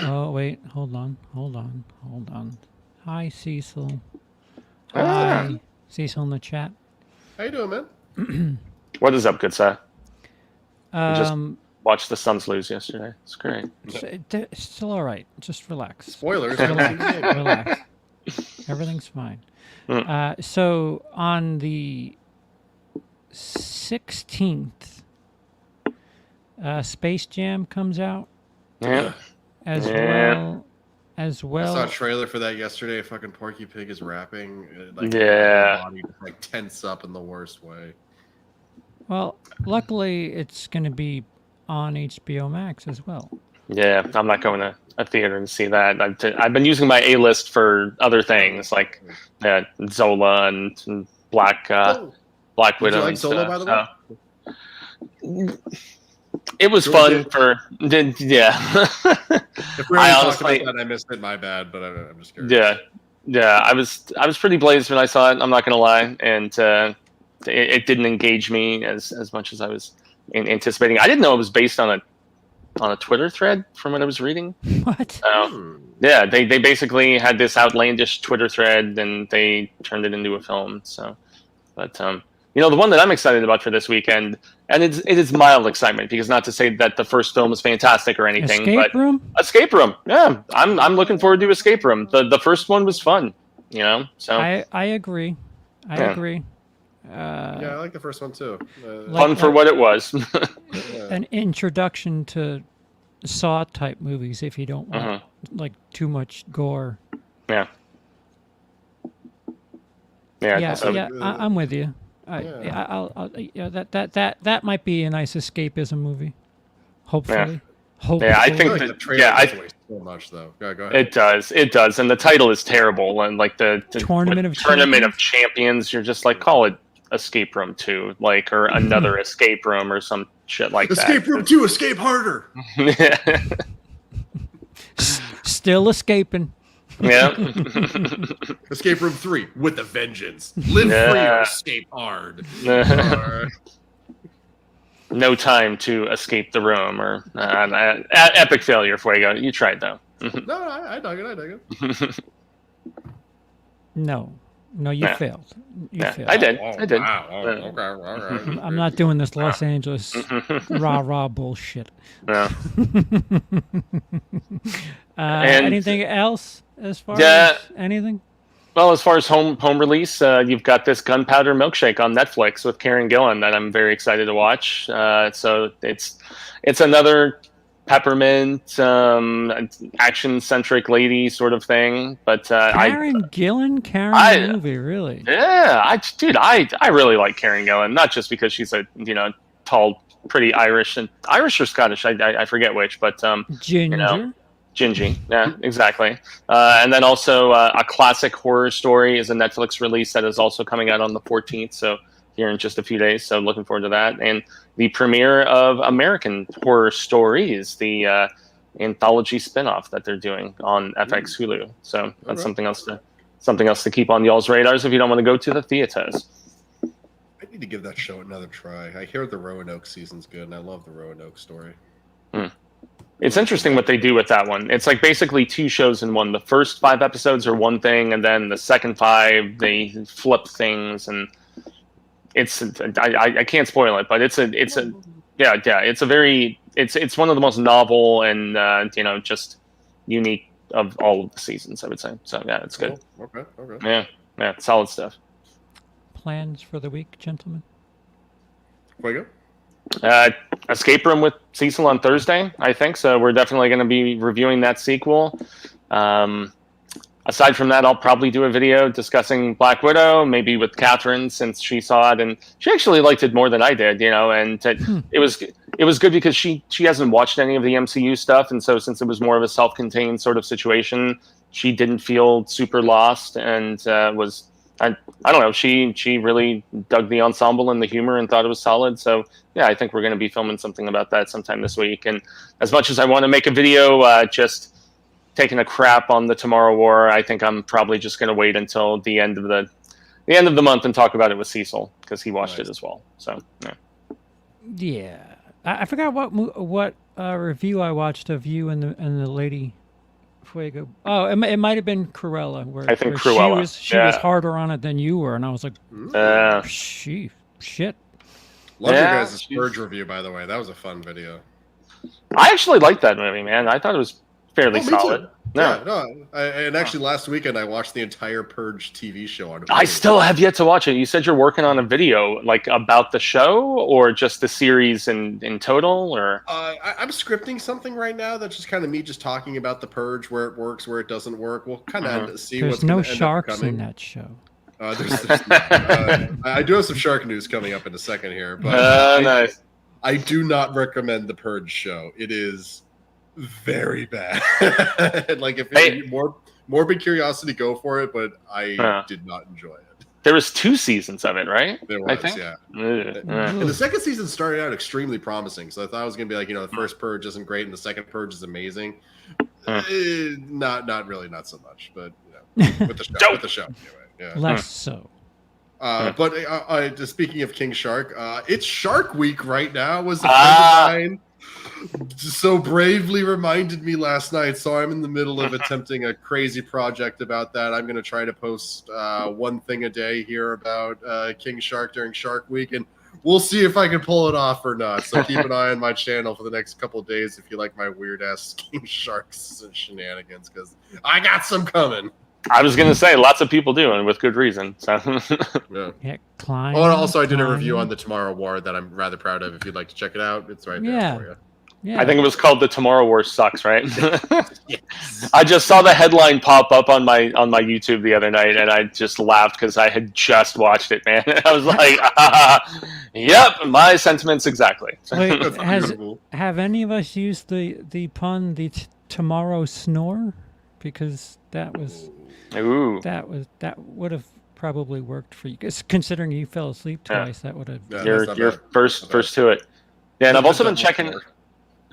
S1: Oh wait, hold on. Hi, Cecil. Hi, Cecil in the chat.
S3: How you doing, man?
S2: What is up, good sir? Just watched the Suns lose yesterday. It's great.
S1: It's still all right. Just relax.
S3: Spoilers.
S1: Relax. Everything's fine. So on the 16th, Space Jam comes out.
S2: Yeah.
S1: As
S3: I
S1: well.
S3: saw a trailer for that yesterday. Fucking Porky Pig is rapping.
S2: Yeah.
S3: Body like tense up in the worst way.
S1: Well, luckily it's going to be on HBO Max as well.
S2: Yeah, I'm not going to a theater to see that. I've been using my A-list for other things like Zola and Black Widow.
S3: Did you like
S2: and
S3: Zola,
S2: stuff,
S3: by the way?
S2: It was fun for yeah.
S3: If we're talking about that, I missed it. My bad, but I'm just curious.
S2: Yeah. I was pretty blazed when I saw it. I'm not gonna lie, and it didn't engage me as much as I was anticipating. I didn't know it was based on a Twitter thread from what I was reading.
S1: What?
S2: Yeah, they basically had this outlandish Twitter thread and they turned it into a film. So, but the one that I'm excited about for this weekend, and it is mild excitement because not to say that the first film is fantastic or anything,
S1: Escape
S2: but
S1: Room?
S2: Escape Room. Yeah, I'm looking forward to Escape Room. The first one was fun, So
S1: I agree. I agree.
S3: Yeah, I like the first one too.
S2: Fun for what it was.
S1: An introduction to Saw type movies if you don't want like too much gore.
S2: Yeah.
S1: I'm with you. That might be a nice escapism movie. Hopefully. Hopefully.
S2: Yeah, I think
S3: like
S2: that.
S3: the trailer gives away so much though. Go ahead.
S2: It does, and the title is terrible. And like the Tournament of Champions, you're just like call it Escape Room 2, like or another Escape Room or some shit like
S3: Escape
S2: that.
S3: Room 2, escape harder.
S1: Still escaping.
S2: Yeah.
S3: Escape Room 3 with a vengeance. Live free or escape hard.
S2: No time to escape the room or epic failure, Fuego. You tried though.
S3: No, I dug it.
S1: No, you failed. You failed.
S2: I did.
S3: Wow. Okay, all right.
S1: I'm not doing this Los Angeles rah bullshit.
S2: Yeah.
S1: Anything else as far as anything?
S2: Well, as far as home release, you've got this Gunpowder Milkshake on Netflix with Karen Gillan that I'm very excited to watch. So it's another peppermint action-centric lady sort of thing. But
S1: Karen movie, really?
S2: Yeah, I really like Karen Gillan, not just because she's a tall, pretty Irish or Scottish, I forget which, but
S1: Ginger.
S2: Gingy, yeah, exactly. And then also A Classic Horror Story is a Netflix release that is also coming out on the 14th, so here in just a few days, so looking forward to that. And the premiere of American Horror Stories, the anthology spinoff that they're doing on FX Hulu. So that's something else to keep on y'all's radars if you don't want to go to the theaters.
S3: I need to give that show another try. I hear the Roanoke season's good, and I love the Roanoke story.
S2: It's interesting what they do with that one. It's like basically 2 shows in one. The first 5 episodes are one thing, and then the second 5 they flip things, and it's I can't spoil it, but it's one of the most novel and just unique of all of the seasons, I would say. So yeah, it's good.
S3: Okay.
S2: Yeah, solid stuff.
S1: Plans for the week, gentlemen?
S3: Fuego?
S2: Escape Room with Cecil on Thursday, I think. So we're definitely going to be reviewing that sequel. Aside from that, I'll probably do a video discussing Black Widow, maybe with Catherine, since she saw it and she actually liked it more than I did. And it was good because she hasn't watched any of the MCU stuff, and so since it was more of a self-contained sort of situation, she didn't feel super lost and was. I don't know. She really dug the ensemble and the humor and thought it was solid. So yeah, I think we're going to be filming something about that sometime this week. And as much as I want to make a video, just taking a crap on the Tomorrow War, I think I'm probably just going to wait until the end of the month and talk about it with Cecil because he watched it as well. So
S1: yeah, I forgot what review I watched of you and the lady. Fuego. Oh, it might have been Cruella.
S2: I think Cruella.
S1: She was harder on it than you were, and I was like, shit.
S3: Love your guys' Purge review, by the way. That was a fun video.
S2: I actually liked that movie, man. I thought it was fairly solid.
S3: Too. And actually, last weekend I watched the entire Purge TV show on.
S2: I still have yet to watch it. You said you're working on a video, like about the show, or just the series in total, or?
S3: I'm scripting something right now that's just kind of me just talking about the Purge, where it works, where it doesn't work. We'll kind of see
S1: There's
S3: what's
S1: no
S3: going to end up
S1: sharks
S3: coming.
S1: in that show.
S3: I do have some shark news coming up in a second here, but
S2: nice.
S3: I do not recommend the Purge show. It is very bad. Like if it's morbid curiosity, go for it. But I did not enjoy it.
S2: There was 2 seasons of it, right?
S3: There was,
S2: I think?
S3: yeah. And the second season started out extremely promising. So I thought it was going to be like, the first Purge isn't great and the second Purge is amazing. Not so much, but with the show. Anyway, yeah.
S1: Less so.
S3: Less so.
S1: Less so.
S3: Less so. But just speaking of King Shark, it's Shark Week right now. Was a friend of mine so bravely reminded me last night. So I'm in the middle of attempting a crazy project about that. I'm going to try to post one thing a day here about King Shark during Shark Week, and we'll see if I can pull it off or not. So keep an eye on my channel for the next couple of days if you like my weird ass King Sharks and shenanigans, because I got some coming.
S2: I was going to say, lots of people do, and with good reason. So.
S1: Yeah, climb.
S3: Oh, and also I did a review on the Tomorrow War that I'm rather proud of. If you'd like to check it out, it's right there for you.
S1: Yeah.
S2: I think it was called "The Tomorrow War Sucks," right?
S3: Yes.
S2: I just saw the headline pop up on my YouTube the other night, and I just laughed because I had just watched it, man. I was like, "Yep, my sentiments exactly."
S1: Wait, have any of us used the pun the tomorrow snore? Because that would have probably worked for you. Considering you fell asleep twice, that would have.
S2: Yeah, you're first to it. Yeah, and I've also been checking.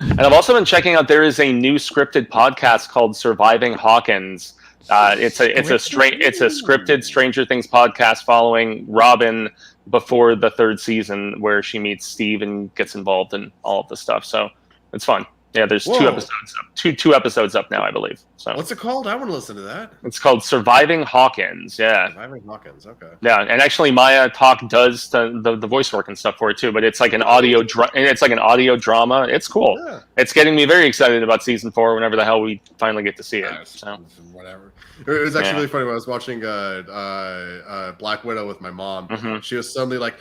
S2: And I've also been checking out. There is a new scripted podcast called "Surviving Hawkins." It's a scripted Stranger Things podcast following Robin before the third season, where she meets Steve and gets involved in all of the stuff. So it's fun. Yeah, there's two episodes up. Two episodes up now, I believe. So
S3: what's it called? I want to listen to that.
S2: It's called Surviving Hawkins. Yeah.
S3: Surviving Hawkins. Okay.
S2: Yeah, and actually Maya Talk does the voice work and stuff for it too. But it's like an audio drama. It's cool. Yeah. It's getting me very excited about season 4. Whenever the hell we finally get to see it. So
S3: whatever. It was actually really funny when I was watching Black Widow with my mom. Mm-hmm. She was suddenly like,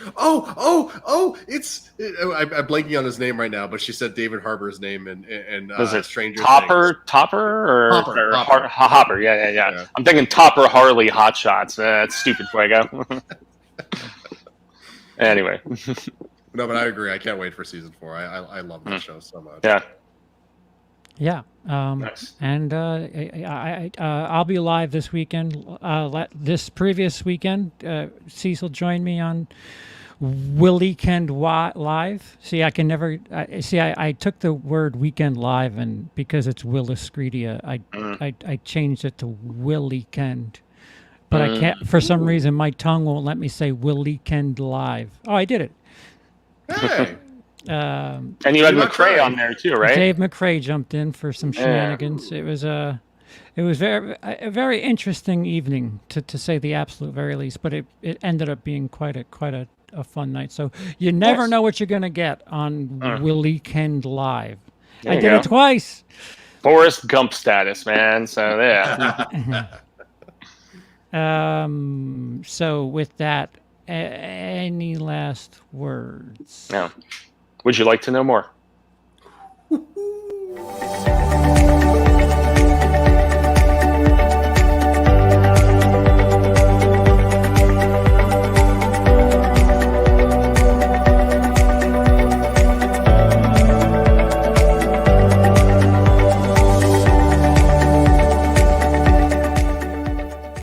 S3: it's I'm blanking on his name right now, but she said David Harbour's name and Stranger Things.
S2: Hopper. Yeah. I'm thinking Topper Harley Hot Shots. That's stupid, Fuego. Anyway.
S3: No, but I agree. I can't wait for season 4. I love that show so much.
S2: Yeah.
S1: Yeah.
S2: Nice.
S1: And I'll be live this weekend. This previous weekend, Cecil joined me on WILIscredia Live. See, I can never. I took the word weekend live, and because it's WILIscredia, I changed it to WILIscredia. But I can't. For some reason, my tongue won't let me say WILIscredia Live. Oh, I did it.
S3: Hey.
S2: And you had McCrae on there too, right?
S1: Dave McCrae jumped in for some shenanigans. It was a very interesting evening to say the absolute very least. But it ended up being quite a fun night. So you never know what you're gonna get on WILIscredia Live. I did it twice.
S2: Forrest Gump status, man. So yeah.
S1: So with that, any last words?
S2: No. Would you like to know more?